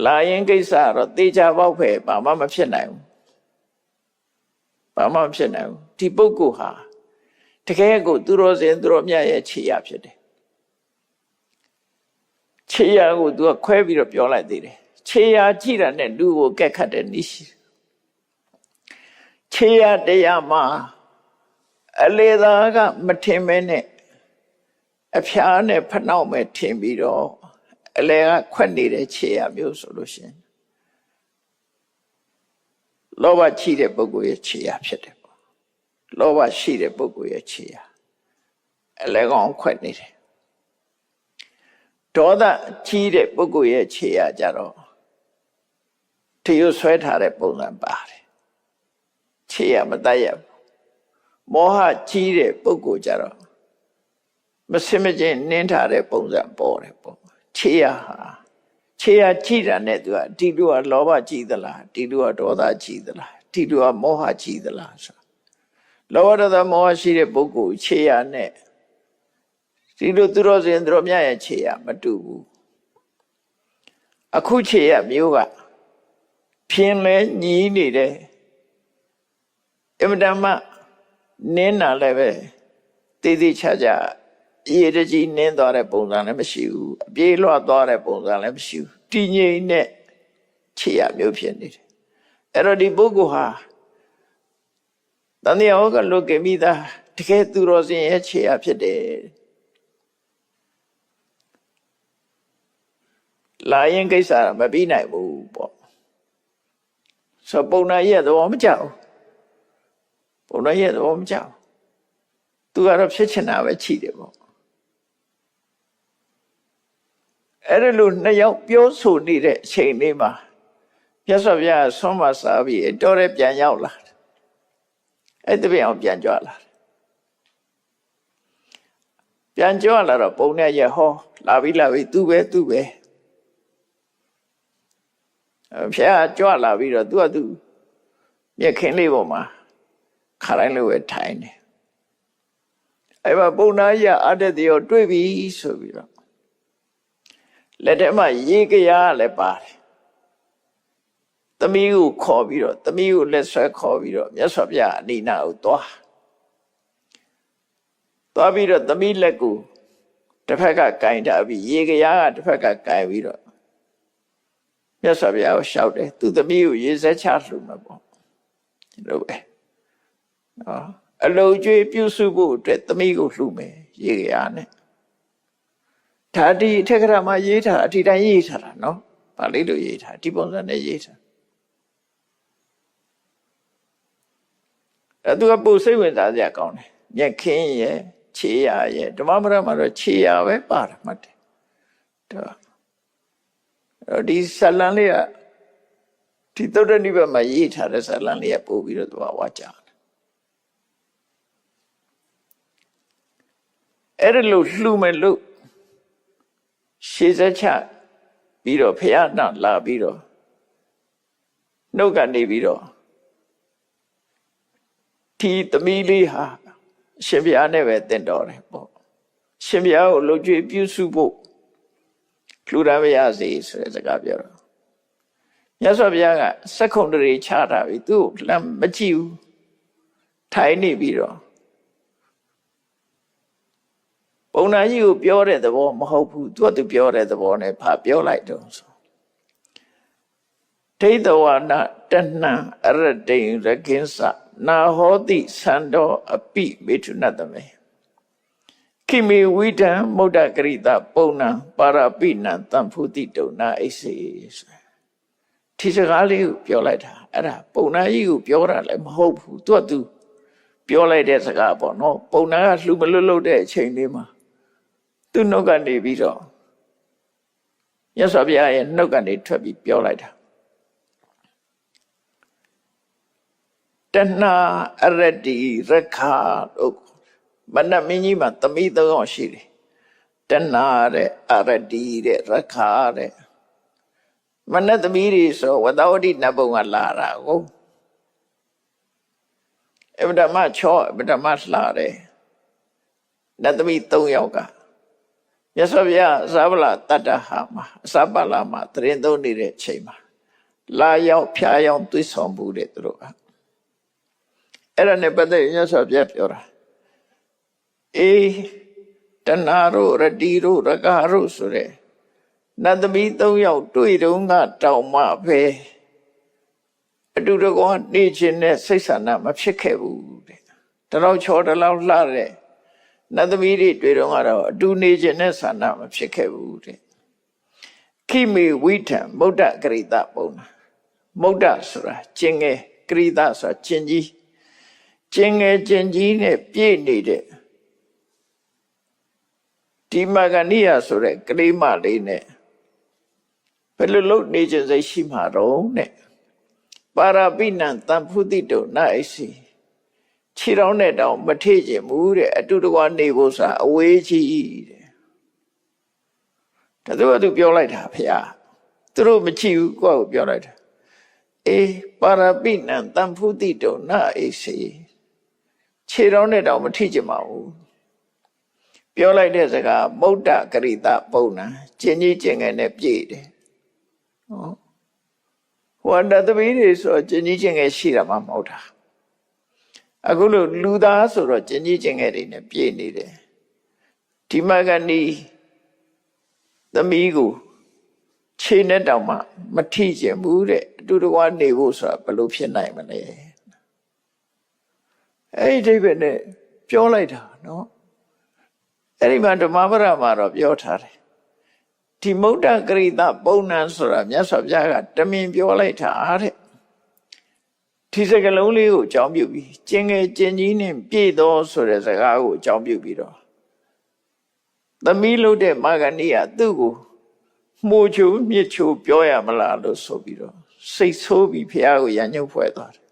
လာရင်ကိစ္စတော့တေချာပေါက်ပဲဘာမှမဖြစ်နိုင်ဘူးဘာမှမဖြစ်နိုင်ဘူးဒီပုဂ္ဂိုလ်ဟာတကယ်ကိုသူတော်စင်သူတော်မြတ်ရဲ့ခြေရဖြစ်တယ်ခြေရကိုသူကခွဲပြီးတော့ပြောလိုက်သေးတယ်ခြေရကြည့်တာနဲ့လူကိုကက်ခတ်တဲ့နည်းရှိခြေရတရားမှာအလေသာကမထင်မဲနဲ့အဖျားနဲ့ဖနှောက်မဲ့ထင်ပြီးတော့အလေကခွက်နေတဲ့ခြေရမျိုးဆိုလို့ရှိရင်လောဘရှိတဲ့ပုဂ္ဂိုလ်ရဲ့ခြေရဖြစ်တယ်ပေါ့လောဘရှိတဲ့ပုဂ္ဂိုလ်ရဲ့ခြေရအလေကောင်ခွက်နေတယ်ဒေါသကြီးတဲ့ပုဂ္ဂိုလ်ရဲ့ခြေရကြတော့ထရွဆွဲထားတဲ့ပုံစံပါတယ်ခြေရမတတ်ရဘူးမောဟကြီးတဲ့ပုဂ္ဂိုလ်ကြတော့မစင်မကျင်နင်းထားတဲ့ပုံစံပေါ်တယ်ပေါ့ခြေရဟာခြေရကြည့်တာနဲ့သူကဒီလူကလောဘကြီးသလားဒီလူကဒေါသကြီးသလားဒီလူကမောဟကြီးသလားဆိုလောဘဒေါသမောဟရှိတဲ့ပုဂ္ဂိုလ်ခြေရနဲ့ဒီလိုသူတော်စင်သူတော်မြတ်ရဲ့ခြေရမတူဘူးအခုခြေရမျိုးကဖြင်းလဲညီးနေတယ်အမတမနင်းတာလည်းပဲတည်တည်ချာချာရေတကြီးနင်းသွားတဲ့ပုံစံလည်းမရှိဘူးအပြေးလွှတ်သွားတဲ့ပုံစံလည်းမရှိဘူးတည်ငြိမ်တဲ့ခြေရမျိုးဖြစ်နေတယ်အဲ့တော့ဒီပုဂ္ဂိုလ်ဟာတန်တရားဟောကလုကေမိသားတကယ်သူတော်စင်ရဲ့ခြေရဖြစ်တယ်လာရင်ကိစ္စမပြီးနိုင်ဘူးပေါ့ဆိုပုံနာရဲ့သဘောမကျဘူးပုံနာရဲ့သဘောမကျဘူးသူကတော့ဖြစ်ချင်တာပဲချိတယ်ပေါ့အဲ့ဒါလို့နှစ်ယောက်ပြောဆိုနေတဲ့အချိန်လေးမှာမြတ်စွာဘုရားဆွမ်းမစားပြီးတော်ရဲပြန်ရောက်လာတယ်အဲ့တပည့်အောင်ပြန်ကြွလာတယ်ပြန်ကြွလာတော့ပုံနဲ့ရဲ့ဟောလာပြီသူပဲဘုရားကြွလာပြီးတော့သူမြက်ခင်းလေးပေါ်မှာခါတိုင်းလိုပဲထိုင်တယ်အဲ့မှာပုံနာကြီးအတက်တရောတွေ့ပြီဆိုပြီးတော့လက်ထဲမှာရေကရာလည်းပါတယ်သမီးကိုခေါ်ပြီးတော့သမီးကိုလက်ဆွဲခေါ်ပြီးတော့မြတ်စွာဘုရားအနိနာကိုသွားပြီးတော့သမီးလက်ကိုတစ်ဖက်ကကင်ထားပြီးရေကရာကတစ်ဖက်ကကင်ပြီးတော့မြတ်စွာဘုရားကိုလျှောက်တယ်သူသမီးကိုရေစက်ချလှူမှာပေါ့ဒီလိုပဲနော်အလုံးကျွေးပြုစုဖို့အတွက်သမီးကိုလှူမယ်ရေကရာနဲ့ဒါဒီအထက်ကရာမှာရေးထားအထီတိုင်းရေးထားတာနော်ဗာလိလိုရေးထားဒီပုံစံနဲ့ရေးထားအဲ့သူကပို့စိတ်ဝင်စားစရာကောင်းတယ်မြက်ခင်းရဲ့ခြေရရဲ့ဓမ္မပဒမှာတော့ခြေရပဲပါတယ်မှတ်တယ်ဒါဒီဇလန်လေးကဒီသုတ္တနိဗ္ဗာန်မှာရေးထားတဲ့ဇလန်လေးကပို့ပြီးတော့သူကဝါကြတယ်အဲ့ဒါလို့လှူမယ်လို့ရှေ့ဆက်ချပြီးတော့ဖယားနာလာပြီးတော့နှုတ်ကနေပြီးတော့ဒီသမီးလေးဟာရှင်ဘုရားနဲ့ပဲတင့်တော်တယ်ပေါ့ရှင်ဘုရားကိုလှုပ်ကြွေးပြုစုဖို့လှူဒါန်းပါရစေဆိုတဲ့စကားပြောတော့ မြတ်စွာဘုရားကစက္ခုံတရေချတာပြီသူ့ကိုလမ်းမကြည့်ဘူးထိုင်နေပြီးတော့ပုံနာကြီးကိုပြောတဲ့သဘောမဟုတ်ဘူးသူကသူပြောတဲ့သဘောနဲ့ဘာပြောလိုက်တော့ဆိုဒိဋ္ဌဝါနတဏံအရတိန်ရကင်းစနာဟောတိသံတော်အပိမေထုနတမေခိမေဝိဒံမုဒ္ဒကရိတပုံနံပါရပိနံတံဖုတိတုံနာအိစေဆိုဒီစကားလေးကိုပြောလိုက်တာအဲ့ဒါပုံနာကြီးကိုပြောတာလည်းမဟုတ်ဘူးသူကသူပြောလိုက်တဲ့စကားပေါ့နော်ပုံနာကလှူမလွတ်လို့တဲ့အချိန်လေးမှာသူ့နှုတ်ကနေပြီးတော့မြတ်စွာဘုရားရဲ့နှုတ်ကနေထွက်ပြီးပြောလိုက်တာတဏှာအရတိရခာတို့မနမင်းကြီးမှာသမီးသုံးယောက်ရှိတယ်တဏှာတဲ့အရတိတဲ့ရခာတဲ့မနသမီးတွေဆိုဝတ္တဝတိနတ်ဘုံကလာတာကိုအဗဓမ္မချောအဗဓမ္မလှတယ်နတ်သမီး၃ယောက်ကမြတ်စွာဘုရားအစာပလတတ္တဟာမှာအစာပလမှာတရင်သုံးနေတဲ့အချိန်မှာလာရောက်ဖျားရောက်သွေးဆောင်မှုတဲ့သူတို့ကအဲ့ဒါနဲ့ပတ်သက်မြတ်စွာဘုရားပြောတာအေးတဏှာတို့ရတိတို့ရကတို့ဆိုတဲ့နတ်သမီး၃ယောက်တွေ့တုန်းကတောင်မှပဲအတူတကွနေခြင်းနဲ့စိတ်ဆန္ဒမဖြစ်ခဲ့ဘူးတဲ့တလောက်ချောတလောက်လှတဲ့နတ်သမီးတွေတွေ့တော့ကတော့အတူနေခြင်းနဲ့ဆန္ဒမဖြစ်ခဲ့ဘူးတဲ့ခိမေဝိထံမုဒ္ဒကရိတပုံနာမုဒ္ဒဆိုတာကျင်ငယ်ကရိတဆိုတာကျင်ကြီးကျင်ငယ်ကျင်ကြီးနဲ့ပြည့်နေတဲ့ဒီမဂဏိယဆိုတဲ့ကလေးမလေးနဲ့ဘယ်လိုလုပ်နေခြင်းစိတ်ရှိမှာတော့တဲ့ပါရပိနံတံဖုတိတုံနာအိစီခြေတော်နဲ့တောင်မထေ့ခြင်းဘူးတဲ့အတူတကွနေဖို့ဆိုတာအဝေးကြီးတဲ့ဒါသူပြောလိုက်တာဖေ။သူတို့မကြည့်ဘူးကိုယ့်ကိုပြောလိုက်တာအေးပါရပိနံတံဖုတိတုံနာအိစီခြေတော်နဲ့တောင်မထိကြမှာဘူးပြောလိုက်တဲ့စကားမုဒ္ဒကရိတပုံနာကျင်ကြီးကျင်ငယ်နဲ့ပြည့်တယ်ဟောတသမီးတွေဆိုကျင်ကြီးကျင်ငယ်ရှိတာမှမဟုတ်တာအခုလို့လူသားဆိုတော့ကျင်ကြီးကျင်ငယ်တွေနဲ့ပြည့်နေတယ်ဒီမကနီသမီးကိုခြေနဲ့တောင်မှမထိကျင်ဘူးတဲ့အတူတကွနေဖို့ဆိုတာဘယ်လိုဖြစ်နိုင်မလဲအဲ့ဒီအဓိပ္ပာယ်နဲ့ပြောလိုက်တာနော်အဲ့ဒီမှာဓမ္မပဒမှာတော့ပြောထားတယ်ဒီမုဒ္ဒကရိတပုံနံဆိုတာမြတ်စွာဘုရားကတမင်ပြောလိုက်တာတဲ့ဒီစကားလုံးလေးကိုအကြောင်းပြုပြီးကျင်ငယ်ကျင်ကြီးနဲ့ပြည့်သောဆိုတဲ့စကားကိုအကြောင်းပြုပြီးတော့သမီးလို့တဲ့မဂဏိယသူ့ကိုမှုချိုမြစ်ချိုပြောရမလားလို့ဆိုပြီးတော့စိတ်ဆိုးပြီးဘုရားကိုရညှုပ်ဖွဲ့သွားတယ်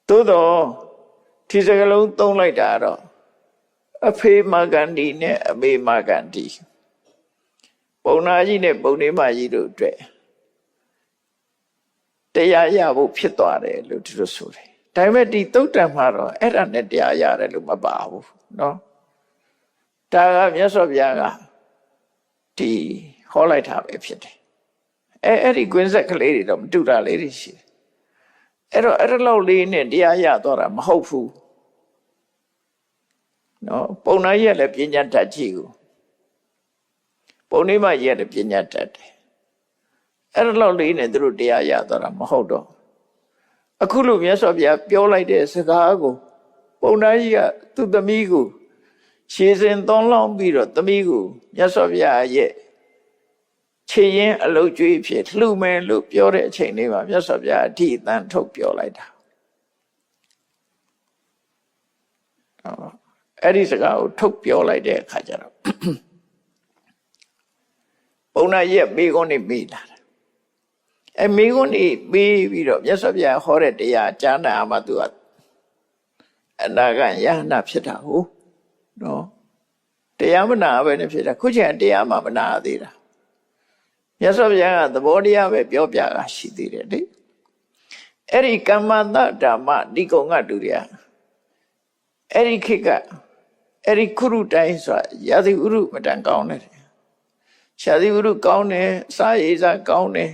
သို့တော့ဒီစကားလုံးသုံးလိုက်တာတော့အဖေမဂန္ဒီနဲ့အမေမဂန္ဒီပုံနာကြီးနဲ့ပုံနေမကြီးတို့အတွက်တရားရဖို့ဖြစ်သွားတယ်လို့ဒီလိုဆိုတယ်ဒါပေမဲ့ဒီသုတ်တံမှာတော့အဲ့ဒါနဲ့တရားရတယ်လို့မပါဘူးနော်ဒါကမြတ်စွာဘုရားကဒီဟောလိုက်တာပဲဖြစ်တယ်အဲ့ဒီကွင်းဆက်ကလေးတွေတော့မတူတာလေးတွေရှိတယ်အဲ့တော့အဲ့လောက်လေးနဲ့တရားရသွားတာမဟုတ်ဘူးနော်ပုံနာကြီးကလည်းပညာတတ်ကြီးကိုပုံနေမကြီးကလည်းပညာတတ်တယ်အဲ့လောက်လေးနဲ့သူတို့တရားရသွားတာမဟုတ်တော့အခုလိုမြတ်စွာဘုရားပြောလိုက်တဲ့စကားကိုပုံနာကြီးကသူ့သမီးကိုရှည်စင်သွန်လောင်းပြီးတော့သမီးကိုမြတ်စွာဘုရားရဲ့ခြေရင်းအလုတ်ကျွေးဖြစ်လှူမယ်လို့ပြောတဲ့အချိန်လေးမှာမြတ်စွာဘုရားအထိအတန်ထုတ်ပြောလိုက်တာအဲ့ဒီစကားကိုထုတ်ပြောလိုက်တဲ့အခါကျတော့ပုံနာရဲ့မိကုန်းနေမိလာတယ်အဲ့မိကုန်းနေပြီးတော့မြတ်စွာဘုရားဟောတဲ့တရားကြားနာမှသူကအနာဂတ်ယဟနာဖြစ်တာဟုတ်နော်တရားမနာပဲနဲ့ဖြစ်တာခုချိန်တရားမှမနာသေးတာမြတ်စွာဘုရားကသဘောတရားပဲပြောပြတာရှိသေးတယ်လေအဲ့ဒီကမ္မတဓမ္မဒီကုံကတူတွေကအဲ့ဒီခေတ်ကအဲ့ဒီခုရုတိုင်းဆိုတာရာသီဥတုမတန်ကောင်းတယ်ရာသီဥတုကောင်းတယ်စားရည်စားကောင်းတယ်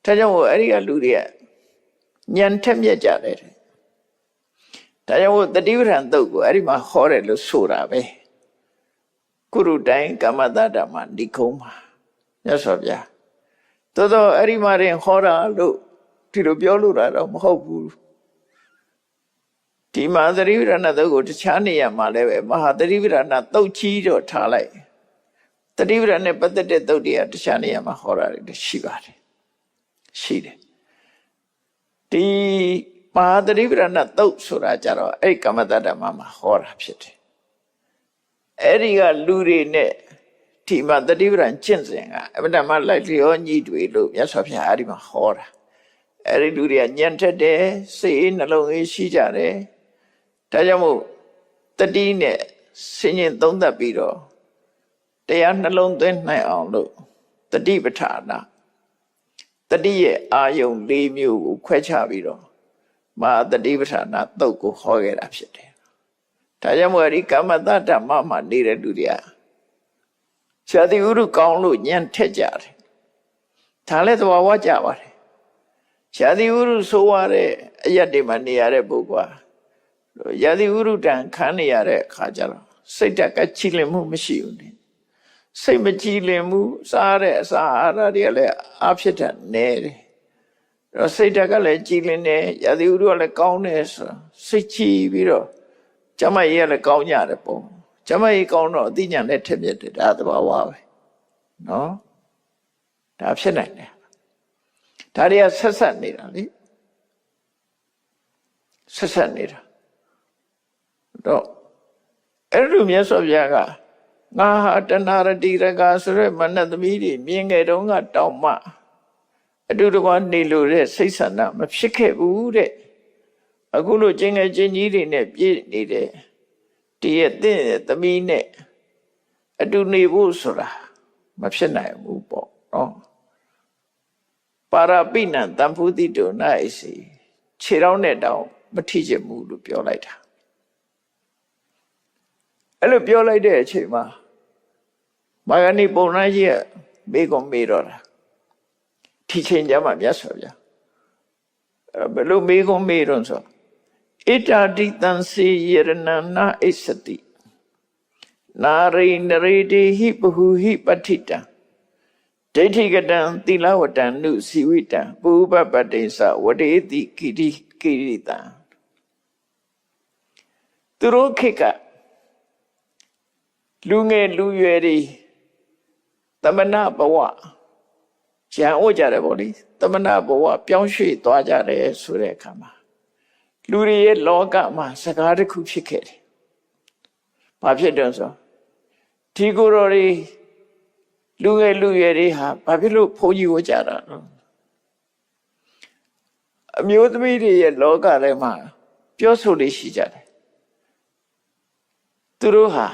ဒါကြောင့်အဲ့ဒီကလူတွေကဉာဏ်ထက်မြက်ကြတယ်ဒါကြောင့်တတိပဋ္ဌာန်သုတ်ကိုအဲ့ဒီမှာဟောတယ်လို့ဆိုတာပဲကုရုတိုင်းကမ္မတဓမ္မနိခုံးမှာမြတ်စွာဘုရားသို့သောအဲ့ဒီမှာရင်ဟောတာလို့ဒီလိုပြောလို့တော့မဟုတ်ဘူးဒီမဟာသတိပဋ္ဌာန်သုတ်ကိုတခြားနေရာမှာလည်းပဲမဟာသတိပဋ္ဌာန်သုတ်ကြီးတော့ထားလိုက်တတိပဋ္ဌာန်နဲ့ပတ်သက်တဲ့သုတ်တွေကတခြားနေရာမှာဟောတာတွေရှိပါတယ်ရှိတယ်ဒီမဟာသတိပဋ္ဌာန်သုတ်ဆိုတာကြတော့အဲ့ကမ္မတဓမ္မမှာဟောတာဖြစ်တယ်အဲ့ဒီကလူတွေနဲ့ဒီမှာတတိပဋ္ဌာန်ကျင့်စဉ်ကအမှန်တမ်းလိုက်လျောညီတွေလို့မြတ်စွာဘုရားအဲ့ဒီမှာဟောတာအဲ့ဒီလူတွေကညံ့ထက်တယ်စိတ်အေးနှလုံးအေးရှိကြတယ်ဒါကြောင့်မို့တတိနဲ့ဆင်ញင်သုံးသပ်ပြီးတော့တရားနှလုံးသွင်းနိုင်အောင်လို့တတိပဋ္ဌာနာတတိရဲ့အာယုံ၄မျိုးကိုခွဲခြားပြီးတော့မဟာတတိပဋ္ဌာနာသုတ်ကိုဟောခဲ့တာဖြစ်တယ်ဒါကြောင့်မို့ဒီကမ္မတဓမ္မမှာနေတဲ့လူတွေကဇာတိဥရုကောင်းလို့ညံ့ထက်ကြတယ်ဒါလည်းသဘာဝကြပါတယ်ဇာတိဥရုဆိုရတဲ့အရက်တွေမှာနေရတဲ့ပုဂ္ဂိုလ်ဇာတိဥရုတန်ခံနေရတဲ့အခါကျတော့စိတ်တက်ကချီလင်မှုမရှိဘူးနေစိတ်မကြည်လင်မှုစားတဲ့အစာအာဟာရတွေကလည်းအဖြစ်တဲ့နေတယ်တော့စိတ်တက်ကလည်းကြည်လင်တယ်ဇာတိဥရုကလည်းကောင်းတယ်ဆိုစိတ်ကြည်ပြီးတော့ကျမကြီးကလည်းကောင်းကြတယ်ပေါ့ကျမကြီးကောင်းတော့အသိဉာဏ်နဲ့ထက်မြက်တယ်ဒါသဘာဝပဲနော်ဒါဖြစ်နိုင်တယ်ဒါတွေကဆက်ဆက်နေတာလေဆက်ဆက်နေတာတော့အဲ့လိုမြတ်စွာဘုရားကငါဟာတဏှာရတိရကဆိုရဲမနတ်သမီးတွေမြင်ခဲ့တုန်းကတောင်မှအတူတကွနေလို့တဲ့စိတ်ဆန္ဒမဖြစ်ခဲ့ဘူးတဲ့အခုလိုကျင့်ငယ်ချင်းကြီးတွေနဲ့ပြည့်နေတယ်တည့်ရဲ့တဲ့သမီးနဲ့အတူနေဖို့ဆိုတာမဖြစ်နိုင်ဘူးပေါ့နော်ပါရပိဏံတံဖုတိတုနာဣစီခြေထောက်နဲ့တောင်မထိချင်ဘူးလို့ပြောလိုက်တာအဲ့လိုပြောလိုက်တဲ့အချိန်မှာမာဂဏိပုံနာကြီးကမေးကုန်မေးတော့တာထိချိန်ကြမှာမြတ်စွာဘုရားဘယ်လိုမေးကုန်မေးတော့ဆိုဣတာတိတံစေယရဏနာဣစတိနာရိနရေတိဟိပဟုဟိပဋ္ဌိတံဒိဋ္ဌိကတံသီလဝတံနုစီဝိတံပုပ္ပပတ္တိသဝတေတိကိရိတံသူတို့ခေတ်ကလူငယ်လူရွယ်တွေသမဏဘဝကျန်ဩကြတယ်ဗောလေသမဏဘဝပြောင်းရွှေ့သွားကြတယ်ဆိုတဲ့အခါမှာလူတွေရဲ့လောကမှာစကားတစ်ခုဖြစ်ခဲ့တယ်။ဘာဖြစ်တယ်ဆိုဒီကိုယ်တော်တွေလူငယ်လူရွယ်တွေဟာဘာဖြစ်လို့ဘုန်းကြီးဝကြတာလဲအမျိုးသမီးတွေရဲ့လောကထဲမှာပြောဆိုလေးရှိကြတယ်သူတို့ဟာ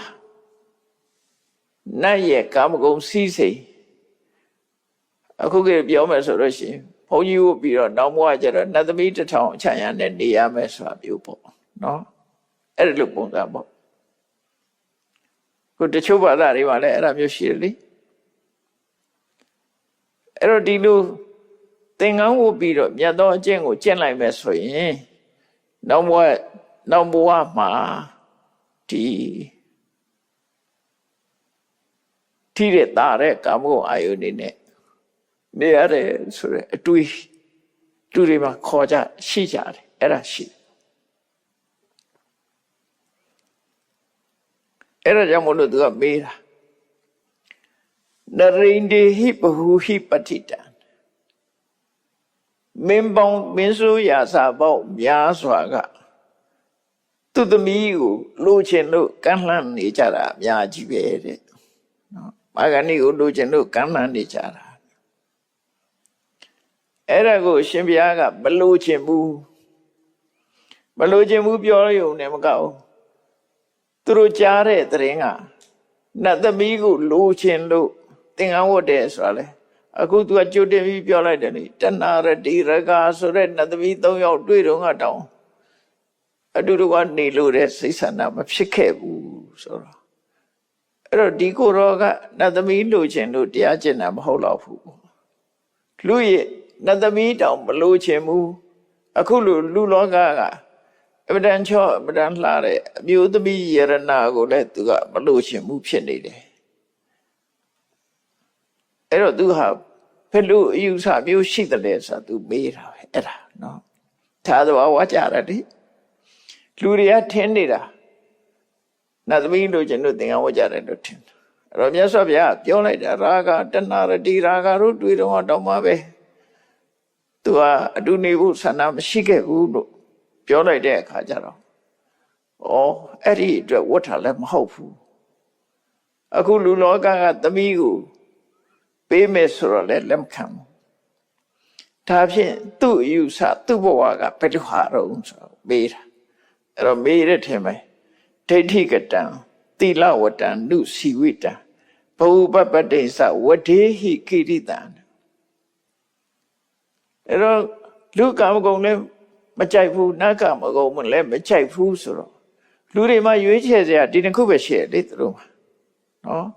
နတ်ရဲ့ကာမဂုဏ်စီးစိမ်အခုကပြောမယ်ဆိုလို့ရှိရင်ဘုန်းကြီးဝပြီးတော့နောက်ဘဝကျတော့နတ်သမီးတစ်ထောင်အချမ်းရနဲ့နေရမယ်ဆိုတာမျိုးပေါ့နော်အဲ့ဒီလိုပုံစံပေါ့ခုတချို့ဘာသာတွေမှာလည်းအဲ့ဒါမျိုးရှိတယ်လေအဲ့တော့ဒီလိုသင်္ကန်းဝတ်ပြီးတော့မြတ်သောအကျင့်ကိုကျင့်လိုက်မယ်ဆိုရင်နောက်ဘဝမှာဒီထိတဲ့တာတဲ့ကာမဂုဏ်အာယုန်နေနဲ့နေရတယ်ဆိုရအတွေးလူတွေမှာခေါ်ကြရှိကြတယ်အဲ့ဒါရှိအဲ့ဒါကြောင့်မလို့သူကမေးတာနရိန္ဒေဟိပဟုဟိပဋ္ဌိတံမင်းပေါင်းမင်းဆိုးရာစာပေါင်းများစွာကသူသမီးကိုလိုချင်လို့ကန့်လန့်နေကြတာအများကြီးပဲတဲ့နော်မာဂဏိကိုလိုချင်လို့ကန့်လန့်နေကြတာအဲ့ဒါကိုရှင်ဘုရားကမလိုချင်ဘူးပြောရုံနဲ့မကောက်သူတို့ကြားတဲ့သတင်းကနတ်သမီးကိုလိုချင်လို့သင်္ကန်းဝတ်တယ်ဆိုတာလေအခုသူကကြိုတင်ပြီးပြောလိုက်တယ်လေတဏှာရတိရကဆိုတဲ့နတ်သမီး၃ယောက်တွေ့တော့ကတောင်းအတူတူကနေလို့တဲ့စိတ်ဆန္ဒမဖြစ်ခဲ့ဘူးဆိုတော့အဲ့တော့ဒီကိုယ်တော်ကနတ်သမီးလိုချင်လို့တရားကျင့်တာမဟုတ်တော့ဘူးလူရဲ့ နတ်သမီးတောင်မလို့ချင်ဘူးအခုလူလောကကအမတန်ချော့အမတန်လှတဲ့အမျိုးသမီးယရနာကိုလည်းသူကမလို့ချင်ဘူးဖြစ်နေတယ်အဲ့တော့သူဟာဘယ်လိုအယူဆမျိုးရှိတယ်လဲဆိုတာသူမေးတာပဲအဲ့ဒါနော်သာသဘာဝကြရတယ်လူတွေကထင်နေတာနတ်သမီးလို့ကျွန်တော်သင်္ကန်းဝတ်ကြတယ်လို့ထင်တယ်အဲ့တော့မြတ်စွာဘုရားပြောလိုက်တာရာဂတဏှာရတိရာဂတို့တွေ့တော့တောင်းပါပဲသူကအတူနေဖို့ဆန္ဒမရှိခဲ့ဘူးလို့ပြောလိုက်တဲ့အခါကျတော့အဲ့ဒီအတွက်ဝတ်တာလည်းမဟုတ်ဘူးအခုလူလောကကသမီးကိုပေးမယ်ဆိုတော့လည်းလက်မခံဘူးဒါဖြင့်သူ့အယူဆသူ့ဘဝကဘယ်လိုဟာတော့ဆိုမေးတာအဲ့တော့မေးတဲ့ထင်မယ်ဒိဋ္ဌိကတံသီလဝတ္တံနုစီဝိတံဘဟုပပတိသဝဒေဟိကိရိတံအဲ့တော့လူကာမဂုဏ်လည်းမကြိုက်ဘူးနတ်ကာမဂုဏ်လည်းမကြိုက်ဘူးဆိုတော့လူတွေမှာရွေးချယ်စရာဒီတစ်ခုပဲရှိတယ်လေသူတို့မှာနော်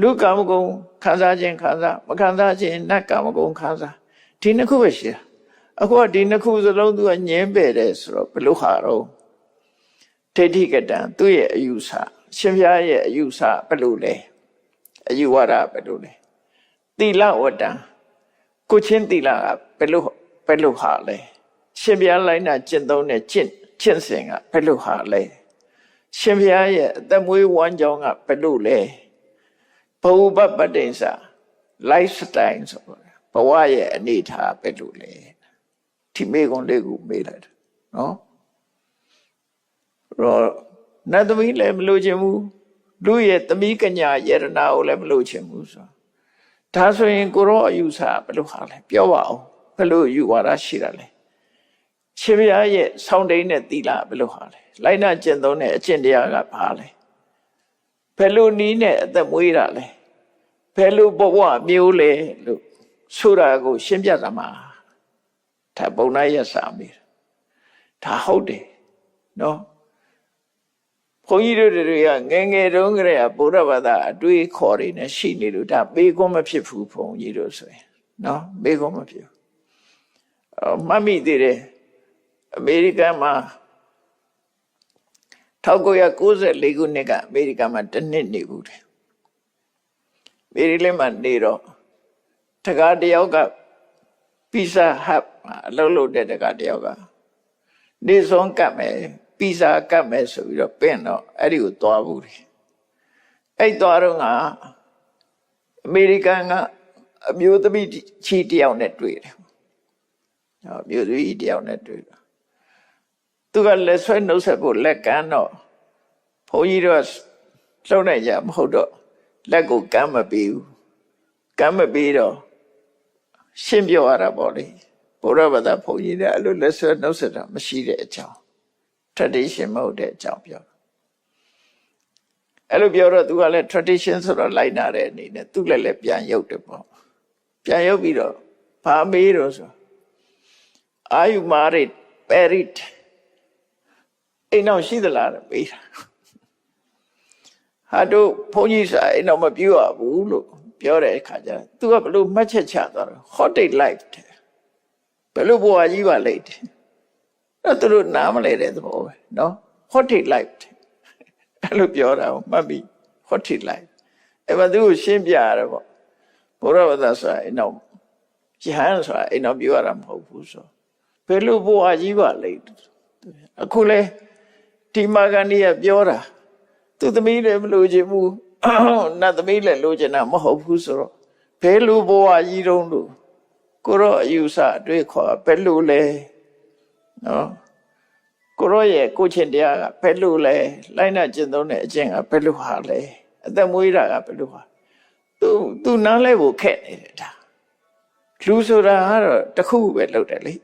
လူကာမဂုဏ်ခံစားခြင်းခံစားမခံစားခြင်းနတ်ကာမဂုဏ်ခံစားဒီနှစ်ခုပဲရှိတာအခုကဒီနှစ်ခုစလုံးသူကညင်းပယ်တယ်ဆိုတော့ဘယ်လိုဟာတော့ဒိဋ္ဌိကတံသူ့ရဲ့အယူဆရှင်ဘုရားရဲ့အယူဆဘယ်လိုလဲအယူဝါဒဘယ်လိုလဲသီလဝတ္တံကိုချင်းသီလကဘယ်လိုဟာလဲရှင်ဘုရားလိုက်နာကျင့်သုံးတဲ့ကျင့်စဉ်ကဘယ်လိုဟာလဲရှင်ဘုရားရဲ့အသက်မွေးဝမ်းကြောင်းကဘယ်လိုလဲဘဝပပတိစ္ဆာ lifestyle ဆိုတော့ဘဝရဲ့အနေထားဘယ်လိုလဲဒီမေကွန်လေးကိုမေးလိုက်တယ်နော်တော့နတ်သမီးလည်းမလို့ချင်ဘူးလူရဲ့သမီးကညာယရနာကိုလည်းမလို့ချင်ဘူးဆိုဒါဆိုရင်ကိုရောအယူဆဘယ်လိုဟာလဲပြောပါအောင်ဘယ်လိုယူဝါဒရှိတာလဲရှင်ဘုရားရဲ့ဆောင်းတိန်နဲ့သီလဘယ်လိုဟာလဲလိုက်နာကျင့်သုံးတဲ့အကျင့်တရားကဘာလဲဘယ်လိုနည်းနဲ့အသက်မွေးတာလဲဘယ်လိုဘဝမျိုးလဲလို့ဆိုတာကိုရှင်းပြတာမှာဒါဘုံနာရစာမေးဒါဟုတ်တယ်နော်ဘုန်းကြီးတို့တွေကငယ်ငယ်တုန်းကတည်းကဗုဒ္ဓဘာသာအတွေးခေါ်တွေနဲ့ရှိနေလို့ဒါပေးခွင့်မဖြစ်ဘူးဘုန်းကြီးတို့ဆိုရင်နော်ပေးခွင့်မဖြစ်ဘူးမှတ်မိသေးတယ်အမေရိကန်မှာ1994ခုနှစ်ကအမေရိကန်မှာတစ်နှစ်နေဘူးတယ်အမေရိကန်မှာနေတော့တကားတယောက်ကပီဇာဟတ်အလုပ်လုပ်တဲ့တကားတယောက်ကနေစွန်ကတ်မယ်ပီဇာကတ်မယ်ဆိုပြီးတော့ပင့်တော့အဲ့ဒီကိုသွားဘူးတယ်အဲ့သွားတော့ကအမေရိကန်ကအမျိုးသမီးချီတယောက်နဲ့တွေ့တယ်အမျိုးသမီးတယောက်နဲ့တွေ့တော့သူကလက်ဆွဲနှုတ်ဆက်ဖို့လက်ကမ်းတော့ဘုန်းကြီးတို့လှုပ်နိုင်ကြမဟုတ်တော့လက်ကိုကမ်းမပေးဘူးကမ်းမပေးတော့ရှင်းပြောရတာပေါ့လေဘုရားဘာသာဘုန်းကြီးတွေအဲ့လိုလက်ဆွဲနှုတ်ဆက်တာမရှိတဲ့အကြောင်း tradition မဟုတ်တဲ့အကြောင်းပြောအဲ့လိုပြောတော့သူကလည်း tradition ဆိုတော့လိုက်နာတဲ့အနေနဲ့သူလည်းပြန်ရုပ်တယ်ပေါ့ပြန်ရုပ်ပြီးတော့ဘာမေးတော့ဆိုAre you married married အိမ်အောင်ရှိသလားလို့မေးတာဟာတို့ဘုန်းကြီးစာအိမ်အောင်မပြောရဘူးလို့ပြောတဲ့အခါကျသူကဘလို့မှတ်ချက်ချသွားတော့ hot date life ဘယ်လိုဘဝကြီးပါလိမ့်တယ်အဲ့သူတို့နားမလဲတဲ့သဘောပဲနော် hot date life အဲ့လိုပြောတာကိုမှတ်ပြီး hot date life အဲ့မှာသူကိုရှင်းပြရတယ်ပေါ့ဘုရားဘာသာဆိုတာအိမ်အောင်ယဟန်ဆိုတာအိမ်အောင်ပြောရတာမဟုတ်ဘူးဆိုဘယ်လိုဘဝကြီးပါလိမ့်အခုလဲဒီမာဂန်ကြီးကပြောတာသူသမီးလည်းမလို့ချင်ဘူးနတ်သမီးလည်းလို့ချင်တာမဟုတ်ဘူးဆိုတော့ဘယ်လိုဘဝကြီးတုံးလို့ကိုရောအယူဆအတွေ့ခေါ်ဘယ်လိုလဲနော်ကိုရောရဲ့ကိုချင်းတရားကဘယ်လိုလဲလိုက်နာကျင့်သုံးတဲ့အကျင့်ကဘယ်လိုဟာလဲအသက်မွေးတာကဘယ်လိုဟာသူနားလဲဖို့ခက်နေတယ်ဒါလူဆိုတာကတော့တစ်ခုပဲလုပ်တယ်လေ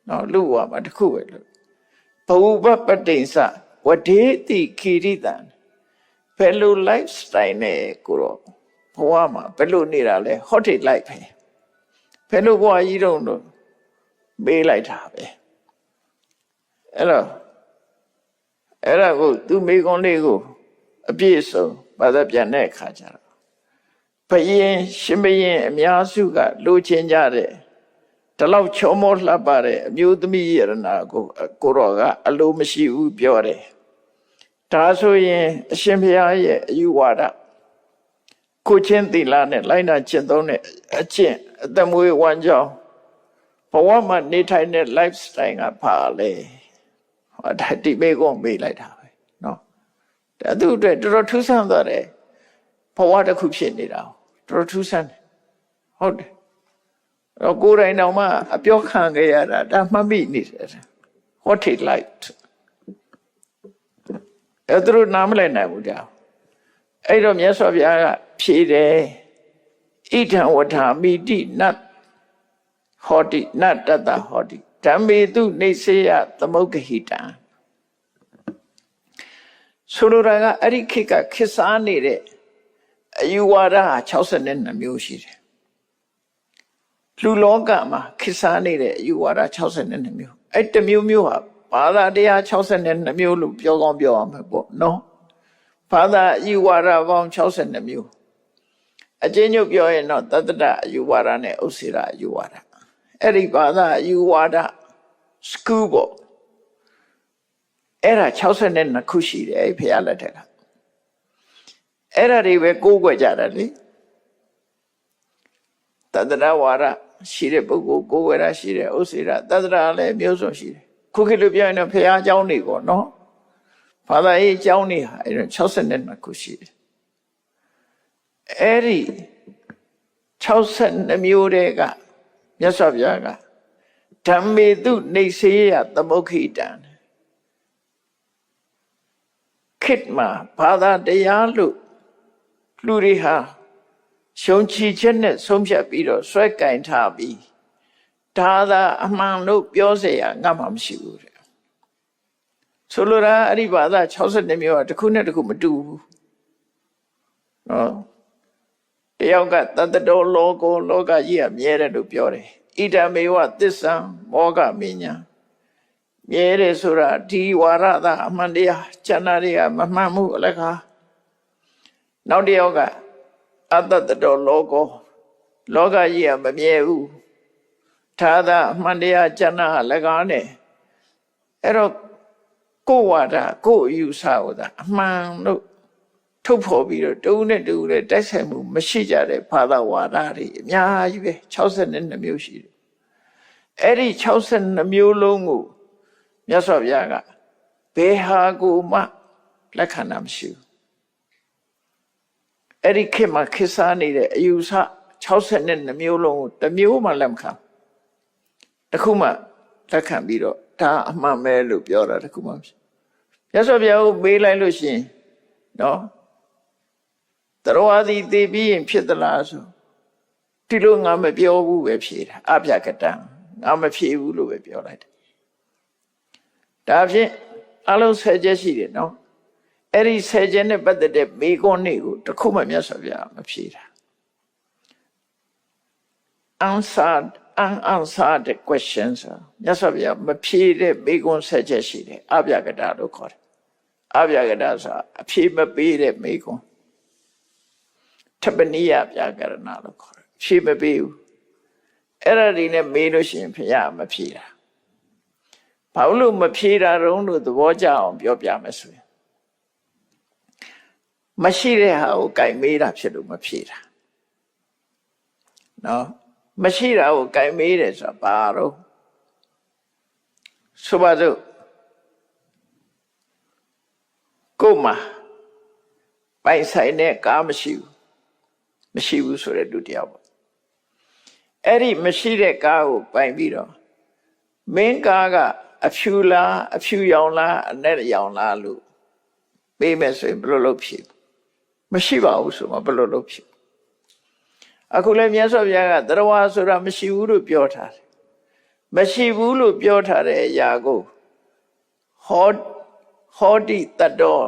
နော်လူဘဝမှာတစ်ခုပဲလုပ်ဘဝပတ္တိစဝဒေတိခိရိတံဘယ်လို lifestyle နဲ့ကိုတော့ဘဝမှာဘယ်လိုနေတာလဲ hot date life ပဲဘယ်လိုဘဝကြီးတုံးလို့ပေးလိုက်တာပဲအဲ့ဒါကိုသူမိကွန်လေးကိုအပြည့်စုံဘာသာပြန်တဲ့အခါကျတော့ဘယင်ရှင်ဘယင်အများစုကလိုချင်ကြတဲ့ လောက်ချောမောလှပတဲ့အမျိုးသမီးယရနာကိုရောကအလိုမရှိဘူးပြောတယ်ဒါဆိုရင်အရှင်ဘုရားရဲ့အယူဝါဒကိုချင်းသီလနဲ့လိုက်နာကျင့်သုံးတဲ့အကျင့်အသက်မွေးဝမ်းကြောင်းဘဝမှာနေထိုင်တဲ့ lifestyle ကပါလေဟောဒါဒီမေကုန်းမေးလိုက်တာပဲเนาะဒါသူ့အတွက်တော်တော်ထူးဆန်းသွားတယ်ဘဝတစ်ခုဖြစ်နေတာတော်တော်ထူးဆန်းတယ်ဟုတ်တယ်တော့ကိုယ်တိုင်တောင်မှအပြောခံခဲ့ရတာဒါမှတ်မိနေတယ် what it like အဲ့သူနားမလည်နိုင်ဘူးကြာအဲ့တော့မြတ်စွာဘုရားကဖြေတယ်ဣဒံဝဋ္ဌာမိတိနတ်ဟောတိနတ္တတဟောတိဓမ္မေတုနေစေယသမုဂ္ဂဟိတံဆိုလိုတာကအဲ့ဒီခေတ်ကခေတ်စားနေတဲ့အယူဝါဒဟာ62မျိုးရှိတယ်လူလောကမှာခေတ်စားနေတဲ့အယူဝါဒ62မျိုးအဲ့တစ်မျိုးမျိုးဟာဘာသာတရား62မျိုးလို့ပြောကောင်းပြောအောင်ပဲပေါ့နော်ဘာသာအယူဝါဒပေါင်း62မျိုးအကျဉ်းချုပ်ပြောရင်တော့တတ္တအယူဝါဒနဲ့ဥစ္စေရအယူဝါဒအဲ့ဒီဘာသာအယူဝါဒစကူပေါ့အဲ့ဒါ62ခုရှိတယ်အဲ့ဖျားလက်ထက်ကအဲ့ဒါတွေပဲကိုးကွယ်ကြတယ်လေတတ္တဝါဒရှိတဲ့ပုဂ္ဂိုလ်ကိုးကွယ်တာရှိတယ်ဥစ္စေရတတ္တလည်းမျိုးစုံရှိတယ်ခုခေတ်လိုပြောရင်တော့ဖျားเจ้าတွေပေါ့နော်ဘာသာရေးเจ้าတွေဟာအဲ့ဒါ62ခုရှိတယ်အဲ့ဒီ62မျိုးတည်းကမြတ်စွာဘုရားကဓမ္မေတုနေစေယသမုဂ္ဂိတံခေတ်မှာဘာသာတရားလို့လူတွေဟာရှုံချချက်နဲ့ဆုံးဖြတ်ပြီးတော့ဆွဲကင်ထားပြီးဒါသာအမှန်လို့ပြောเสียငါမှမရှိဘူးတဲ့ဆိုလိုတာအဲ့ဒီဘာသာ62မျိုးကတစ်ခုနဲ့တစ်ခုမတူဘူးနော်တယောက်ကတတ္တတောလောကောလောကကြီးကမြဲတယ်လို့ပြောတယ်ဣဒမေဝသစ္ဆံမောကမညာမြဲတယ်ဆိုတာဒီဝါရသာအမှန်တရားကျန်တာတွေကမမှန်မှုအလကားနောက်တစ်ယောက်ကအတ္တတောလောကောလောကကြီးကမမြဲဘူးသာသာအမှန်တရားကျန်တာအလကားနဲ့အဲ့တော့ကိုယ်ဝါဒကိုယ်အယူဆဟောတာအမှန်လို့ထုတ်ဖော်ပြီးတော့တူနဲ့တူနဲ့တိုက်ဆိုင်မှုမရှိကြတဲ့ဘာသာဝါဒတွေအများကြီးပဲ62မျိုးရှိတယ်အဲ့ဒီ62မျိုးလုံးကိုမြတ်စွာဘုရားကဘယ်ဟာကိုမှလက်ခံတာမရှိဘူးအဲ့ဒီခေတ်မှာခေတ်စားနေတဲ့အယူဆ62မျိုးလုံးကိုတစ်မျိုးမှလက်မခံတစ်ခုမှလက်ခံပြီးတော့ဒါအမှန်ပဲလို့ပြောတာတစ်ခုမှမရှိမြတ်စွာဘုရားကိုမေးလိုက်လို့ရှိရင်နော်တရဝါစီသိပြီးရင်ဖြစ်သလားဆိုဒီလိုငါမပြောဘူးပဲဖြေတာအပြကတံငါမဖြေဘူးလို့ပဲပြောလိုက်တယ်ဒါဖြင့်အလုံး10ချက်ရှိတယ်နော်အဲ့ဒီ10ချက်နဲ့ပတ်သက်တဲ့မေခွန်းတွေကိုတစ်ခုမှမြတ်စွာဘုရားမဖြေတာ unanswered questions မြတ်စွာဘုရားမဖြေတဲ့မေခွန်း10ချက်ရှိတယ်အပြကတလို့ခေါ်တယ်အပြကတဆိုတာအဖြေမပေးတဲ့မေခွန်းထပနိယပြကရဏလို့ခေါ်တယ်ဖြေမပေးဘူးအဲ့ဒါဒီနဲ့မေးလို့ရှိရင်ဘုရားမဖြေတာဘာလို့မဖြေတာတုံးလို့သဘောကျအောင်ပြောပြမယ်ဆိုရင်မရှိတဲ့ဟာကိုကြိုင်မေးတာဖြစ်လို့မဖြေတာနော်မရှိတာကိုကြိုင်မေးတယ်ဆိုတာဘာတော့ဆိုပါစို့ကိုမပိုင်ဆိုင်တဲ့ကားမရှိဘူးဆိုတဲ့လူတယောက်ပေါ့အဲ့ဒီမရှိတဲ့ကားကိုပိုင်ပြီးတော့မင်းကားကအဖြူလားအဖြူရောင်လားအနက်ရောင်လားလို့ပေးမယ်ဆိုရင်ဘယ်လိုလုပ်ဖြစ်မရှိပါဘူးဆိုမှဘယ်လိုလုပ်ဖြစ်အခုလည်းမြတ်စွာဘုရားကတရဝါဆိုတာမရှိဘူးလို့ပြောထားတယ်မရှိဘူးလို့ပြောထားတဲ့အရာကိုဟောတိတတော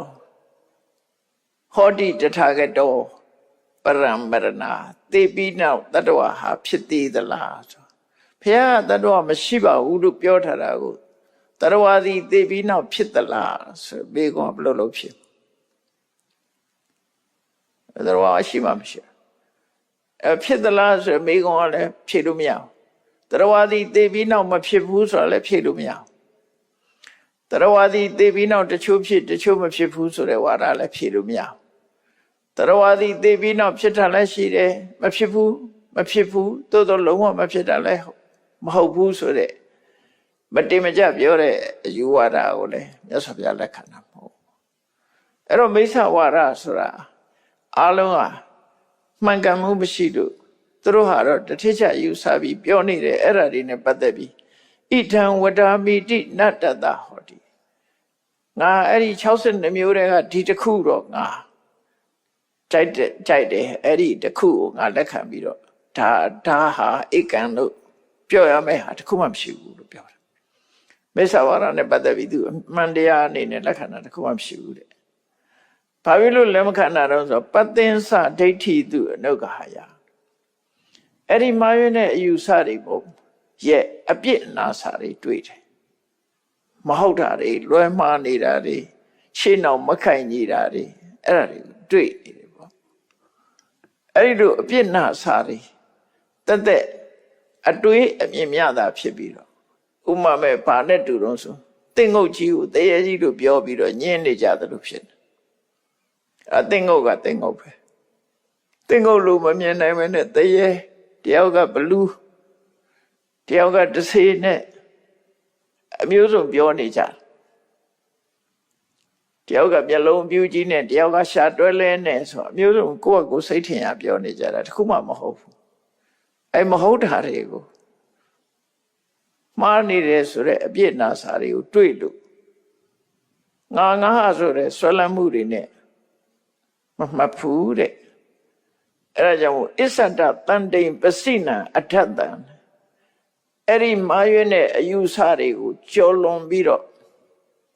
ဟောတိတထာဂတောပရံမရဏသေပြီးနောက်တတ္တဝါဟာဖြစ်သေးသလားဆိုဘုရားကတတ္တဝါမရှိပါဘူးလို့ပြောထားတာကိုတတ္တဝါသည်သေပြီးနောက်ဖြစ်သလားဆိုဘေကောဘယ်လိုလုပ်ဖြစ်တတ္တဝါရှိမှမရှိဖြစ်သလားဆိုဘေကောကလည်းဖြေလို့မရဘူးတ တရားဝါဒီသေပြီးနောက်မဖြစ်ဘူးဆိုတာလည်းဖြေလို့မရဘူးတရားဝါဒီသေပြီးနောက်တချို့ဖြစ်တချို့မဖြစ်ဘူးဆိုတဲ့ဝါဒလည်းဖြေလို့မရဘူးတရားဝါဒီသေပြီးနောက်ဖြစ်တာလည်းရှိတယ်မဖြစ်ဘူးသို့တော့လုံးဝမဖြစ်တာလည်းမဟုတ်ဘူးဆိုတဲ့မတင်မကြပြောတဲ့အယူဝါဒကိုလည်းမြတ်စွာဘုရားလက်ခံတာမဟုတ်အဲ့တော့မိစ္ဆာဝါဒဆိုတာအားလုံးဟာမှန်ကန်မှုမရှိလို့သူတို့ဟာတော့တထစ်ချယူဆပြီးပြောနေတယ်အဲ့ဒါတွေနဲ့ပတ်သက်ပြီးဣထံဝဒာမိတိနတ္တတဟောတိငါအဲ့ဒီ62မျိုးတွေကဒီတစ်ခုတော့ငါကြိုက်တယ်အဲ့ဒီတစ်ခုကိုငါလက်ခံပြီးတော့ဒါဟာဧကံလို့ပြောရမယ့်ဟာတစ်ခုမှမရှိဘူးလို့ပြောတယ်မိစ္ဆာဝါဒနဲ့ပတ်သက်ပြီးသူအမှန်တရားအနေနဲ့လက်ခံတာတစ်ခုမှမရှိဘူးတဲ့ဘာဖြစ်လို့လက်မခံတာတော့ဆိုပသင်္စဒိဋ္ဌိသူအနုဂဟယအဲ့ဒီမှားယွင်းတဲ့အယူဆတွေပေါ့ရဲ့အပြစ်အနာစာတွေတွေ့တယ်မဟုတ်တာတွေလွဲမှားနေတာတွေရှင်းအောင်မခိုင်ကြီးတာတွေအဲ့ဒါတွေတွေ့နေတယ်ပေါ့အဲ့ဒီလိုအပြစ်နာစာတွေတက်အတွေးအမြင်များတာဖြစ်ပြီးတော့ဥမာမဲ့ဘာနဲ့တူတော့ဆိုသင်္ငုတ်ကြီးကိုတရေကြီးလို့ပြောပြီးတော့ညင်းနေကြတယ်လို့ဖြစ်တယ်အသင်္ငုတ်ကသင်္ငုတ်ပဲသင်္ငုတ်လို့မမြင်နိုင်မနဲ့တရေတယောက်ကဘလူးတယောက်ကတဆေးနဲ့အမျိုးစုံပြောနေကြတယောက်ကမျက်လုံးပြူးကြီးနဲ့တယောက်ကရှာတွဲလဲနဲ့ဆိုအမျိုးစုံကိုယ့်အကိုစိတ်ထင်ရပြောနေကြတာတခုမှမဟုတ်ဘူးအဲ့မဟုတ်တာတွေကိုမှားနေတယ်ဆိုတဲ့အပြစ်နာစာတွေကိုတွေ့လို့ငါဆိုတဲ့ဆွဲလန်းမှုတွေနဲ့မမှတ်ဘူးတဲ့အဲ့ဒါကြောင့်အစ္ဆဒတန်တိန်ပစိနံအထတံအဲ့ဒီမှားရွေးတဲ့အယူဆတွေကိုကျော်လွန်ပြီးတော့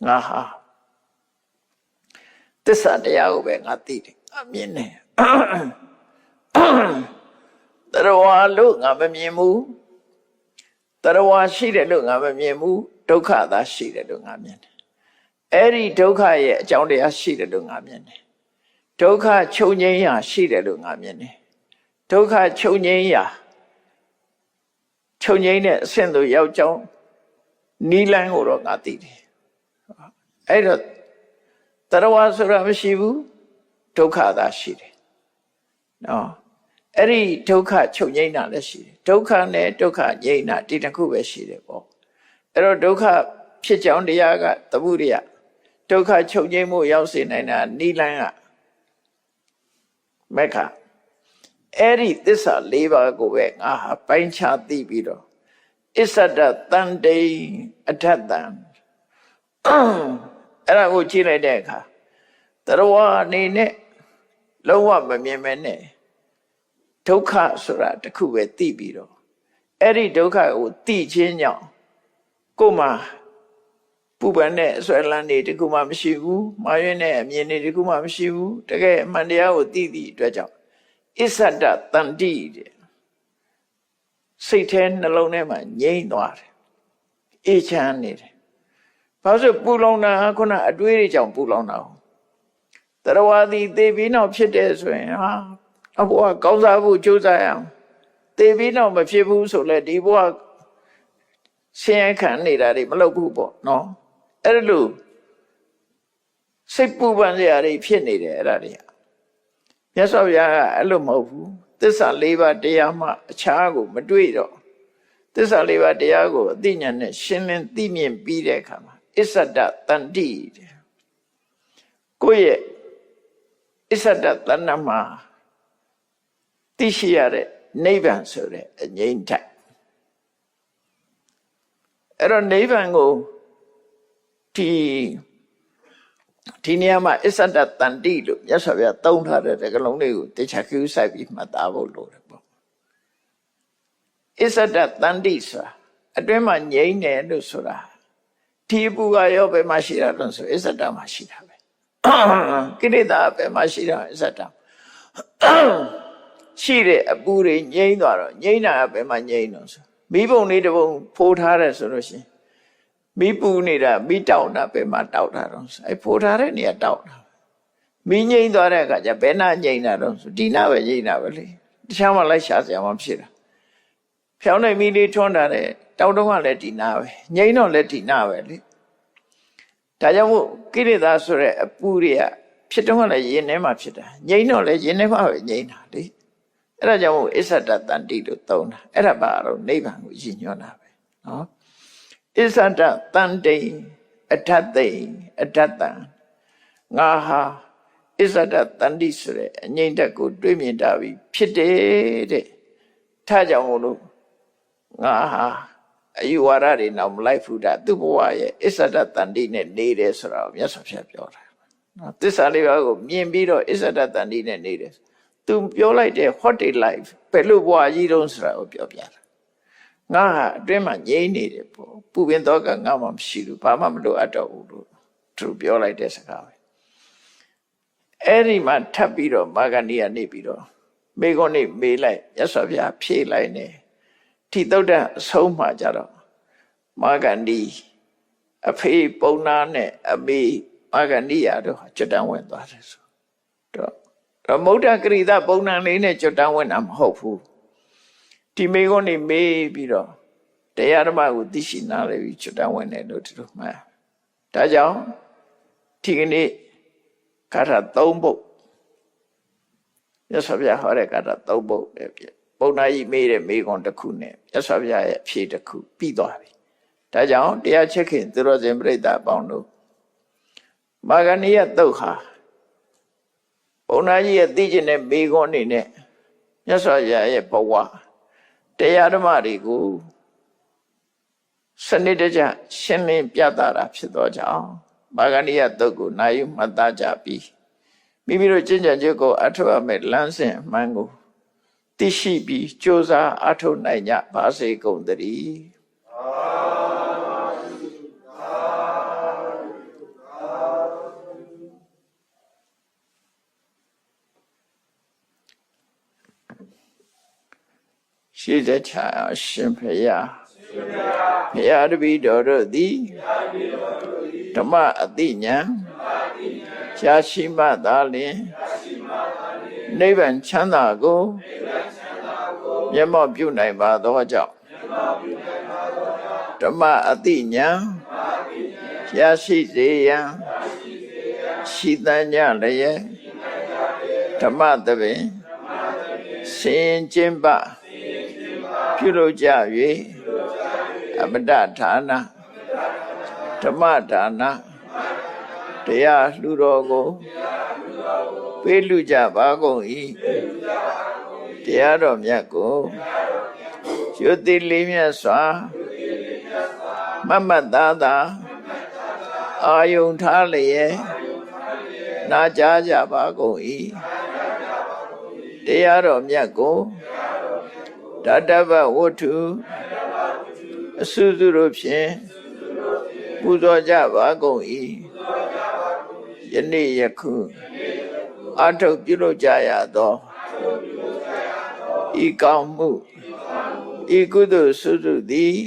ငါဟာသစ္စာတရားကိုပဲငါသိတယ်အမြင်နဲ့တရားဝါလို့ငါမမြင်ဘူးတရားဝါရှိတယ်လို့ငါမမြင်ဘူးဒုက္ခသာရှိတယ်လို့ငါမြင်တယ်အဲ့ဒီဒုက္ခရဲ့အကြောင်းတရားရှိတယ်လို့ငါမြင်တယ်ဒုက္ခချုပ်ငြိမ်းရာရှိတယ်လို့ငါမြင်တယ်ဒုက္ခချုပ်ငြိမ်းရာချုပ်ငြိမ်းတဲ့အဆင့်သို့ရောက်ကြောင်းနီးလန်းကိုတော့ငါသိတယ်အဲ့တော့တရားဝါဆိုတာမရှိဘူးဒုက္ခသာရှိတယ်နော်အဲ့ဒီဒုက္ခချုပ်ငြိမ်းတာလည်းရှိတယ်ဒုက္ခနဲ့ဒုက္ခငြိမ်းတာဒီတစ်ခုပဲရှိတယ်ပေါ့အဲ့တော့ဒုက္ခဖြစ်ကြောင်းတရားကသမှုရိယဒုက္ခချုပ်ငြိမ်းမှုရောက်စေနိုင်တာနိလန်းကမက္ခအဲ့ဒီသစ္စာ၄ပါးကိုပဲငါဟာပိုင်းခြားသိပြီးတော့အစ္ဆဒတန်တိအထတံအဲ့ဒါကိုကြည့်လိုက်တဲ့အခါတရားဝါအနေနဲ့လုံးဝမမြင်မဲနဲ့ဒုက္ခဆိုတာတခုပဲသိပြီးတော့အဲ့ဒီဒုက္ခကိုသိခြင်းကြောင့်ကိုယ်မှာပူပန်တဲ့အစွဲလန်းတွေတခုမှမရှိဘူးမှားယွင်းတဲ့အမြင်တွေတခုမှမရှိဘူးတကယ်အမှန်တရားကိုသိသည့်အတွက်ကြောင့်အစ္ဆဒတန်တိတဲ့စိတ်ထဲနှလုံးထဲမှာငြိမ့်သွားတယ်အေးချမ်းနေတယ်ဘာလို့ပူလောင်တာခုနအတွေးတွေကြောင့်ပူလောင်တာတရားဝါဒီသေပြီးနောက်ဖြစ်တယ်ဆိုရင်ဟာအဘွားကောင်းစားဖို့ကြိုးစားရအောင်သေပြီးနောက်မဖြစ်ဘူးဆိုလဲဒီဘွားဆင်းရဲခံနေတာတွေမလုပ်ဘူးပေါ့နော်အဲ့ဒါလို့စိတ်ပူပန်စရာတွေဖြစ်နေတယ်အဲ့ဒါတွေကမြတ်စွာဘုရားကအဲ့လိုမဟုတ်ဘူးသစ္စာ၄ပါးတရားမှအခြားကိုမတွေ့တော့သစ္စာ၄ပါးတရားကိုအသိဉာဏ်နဲ့ရှင်းလင်းသိမြင်ပြီးတဲ့အခါမှာအစ္ဆဒတန်တိတဲ့ကိုယ့်ရဲ့အစ္ဆဒတဏ္ဍမှာသိရှိရတဲ့နိဗ္ဗာန်ဆိုတဲ့အငြိမ့်ထအဲ့တော့နိဗ္ဗာန်ကိုဒီနေရာမှာအစ္ဆဒတန်တိလို့မြတ်စွာဘုရားသုံးထားတဲ့ကလုံးလေးကိုတခြားကျူးဆိုင်ပြီးမှတ်သားဖို့လိုတယ်ပေါ့အစ္ဆဒတန်တိဆိုတာအတွင်းမှာငြိမ့်တယ်လို့ဆိုတာဒီပူကရောဘယ်မှာရှိတာလဲဆိုအစ္ဆဒမှာရှိတာပဲကိလေသာဘယ်မှာရှိတာအစ္ဆဒရှိတဲ့အပူတွေငြိမ့်သွားတော့ငြိမ့်တာဘယ်မှာငြိမ့်တော့ဆိုမိဘုံလေးတစ်ပုံဖိုးထားတယ်ဆိုလို့ရှိရင်မိပူနေတာမိတောက်တာဘယ်မှာတောက်တာတော့အဲ့ဖိုးထားတဲ့နေရာတောက်တာမိငြိမ့်သွားတဲ့အခါကျဘယ်နာငြိမ့်တာတော့ဆိုဒီနာပဲငြိမ့်တာပဲလေတခြားမှလိုက်ရှာစရာမှဖြစ်တာ ဖြောင်းလိုက်မီးလေးထွန်းတာတဲ့တောက်တော့ကလည်းဒီနာပဲငိမ့်တော့လည်းဒီနာပဲလေဒါကြောင့်မို့ကိလေသာဆိုတဲ့အပူတွေကဖြစ်တော့လည်းရင်ထဲမှာဖြစ်တာငိမ့်တော့လည်းရင်ထဲမှာပဲငိမ့်တာလေအဲ့ဒါကြောင့်မို့အစ္ဆဒတန္တိလို့သုံးတာအဲ့ဒါပါတော့နိဗ္ဗာန်ကိုရည်ညွှန်းတာပဲနော်အစ္ဆဒတန္တိအထသိအထတံငါဟာအစ္ဆဒတန္တိဆိုတဲ့အငြိမ့်တက်ကိုတွေးမြင်တာပြီဖြစ်တယ်တဲ့ထားကြောင့်မို့လို့ငါဟာအယူဝါဒတွေတော့မလိုက်ဘူးတာသူ့ဘဝရဲ့အစ္ဆဒတန္တိနဲ့နေတယ်ဆိုတာကိုမြတ်စွာဘုရားပြောတာနော်သစ္စာလေးပါးကိုမြင်ပြီးတော့အစ္ဆဒတန္တိနဲ့နေတယ်သူပြောလိုက်တဲ့ what a life ဘယ်လိုဘဝကြီးတုံးဆိုတာကိုပြောပြတာငါဟာအတွင်းမှာငြိမ့်နေတယ်ပေါ့ပူပင်တော့ကငါမှမရှိဘူးဘာမှမလိုအပ်တော့ဘူးလို့သူပြောလိုက်တဲ့စကားပဲအဲ့ဒီမှာထပ်ပြီးတော့မာဂဏီကနေပြီးတော့မိဂုံးနေမေးလိုက်မြတ်စွာဘုရားဖြေလိုက်နေထိသုဒ္ဓအဆုံးမှကြတော့မာဂဏီအဖေပုံနာနဲ့အမေမာဂဏီရတော့ကျွတ်တန်းဝင်သွားတယ်ဆိုတော့မௌဒ္ဒဂရိတပုံနာလေးနဲ့ကျွတ်တန်းဝင်တာမဟုတ်ဘူးဒီမိဂုံးနေမေးပြီးတော့တရားဓမ္မကိုသိရှိနာလေပြီးကျွတ်တန်းဝင်တယ်လို့ဒီလိုမှတ်ဒါကြောင့်ဒီကနေ့ကာထ3ပုဒ်မြတ်စွာဘုရားဟောတဲ့ကာထ3ပုဒ်ပဲပြပုံနာကြီးမေးတဲ့မိဂုံးတစ်ခုနဲ့မြတ်စွာဘုရားရဲ့အဖြေတစ်ခုပြီးသွားပြီဒါကြောင့်တရားချက်ခင်သူတော်စင်ပြိဿအပေါင်းတို့မာဂဏီယသုတ်ဟာပုံနာကြီးရဲ့သိကျင်တဲ့မိဂုံးအနေနဲ့မြတ်စွာဘုရားရဲ့ဘဝတရားဓမ္မတွေကိုစနစ်တကျရှင်းလင်းပြသတာဖြစ်သောကြောင့်မာဂဏီယသုတ်ကိုနာယူမှတ်သားကြပြီးမိမိတို့ကျင့်ကြံကြကိုအထောက်အမဲ့လမ်းစဉ်အမှန်ကိုသိရှိပြီးကြိုးစားအထောက်နိုင်ကြပါစေကုန်သတည်းရှိတဲ့ချာရှင်ဖရာဘုရားတပည့်တော်တို့သည်ဓမ္မအသိဉာဏ်ရှားရှိမှသာလျှင်နိဗ္ဗာန်ချမ်းသာကိုမျက်မှောက်ပြုနိုင်ပါသောကြောင့်ဓမ္မအသိဉာဏ်ရှားရှိစေရန်ရှိသန်ကြလျက်ဓမ္မသဘင်ဆင်ကျင့်ပပြုလုပ်ကြ၍အမတဌာနဓမ္မဒါနတရားလှူတော်ကိုပေးလူကြပါကုန်၏တရားတော်မြတ်ကိုရွတ်သိလေးမြတ်စွာမမတ်သားသာအာယုံထားလျက်နာကြားကြပါကုန်၏တရားတော်မြတ်ကိုတတ္တဗဝတ္ထုအစုစုတို့ဖြင့်ပူဇော်ကြပါကုန်၏ယနေ့ယခုအထုပ်ပြုလုပ်ကြရသောဤကောင်းမှုဤကုသိုလ်စုစုသည်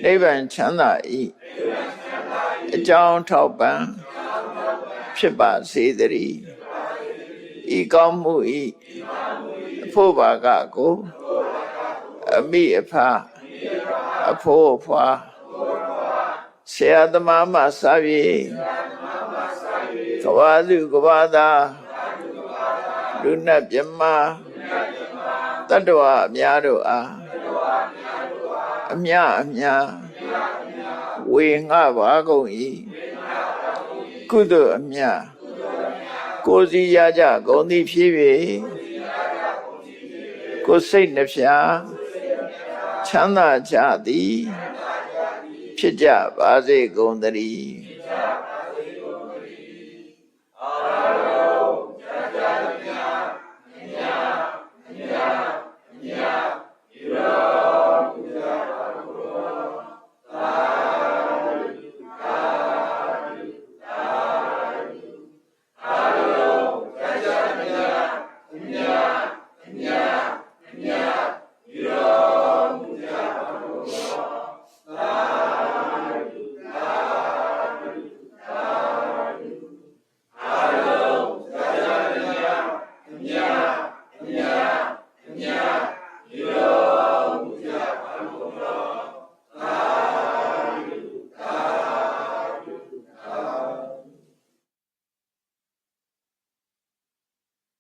နိဗ္ဗာန်ချမ်းသာ၏အကြောင်းထောက်ပံ့ဖြစ်ပါစေတည်းဤကောင်းမှု၏အဖို့ဘာကကိုအမိအဖအဖို့အဖွာဆရာသမားမှစပြီးကဘာသူကဘာသာလူနဲ့မြမတတ္တဝအများတို့အားအမြအများဝေငှပါကုန်၏ကုသိုလ်အမြကိုယ်စီရကြကုန်သည်ဖြစ်၍ကိုယ်စိတ်နှဖျားချမ်းသာကြသည်ဖြစ်ကြပါစေကုန်သတည်း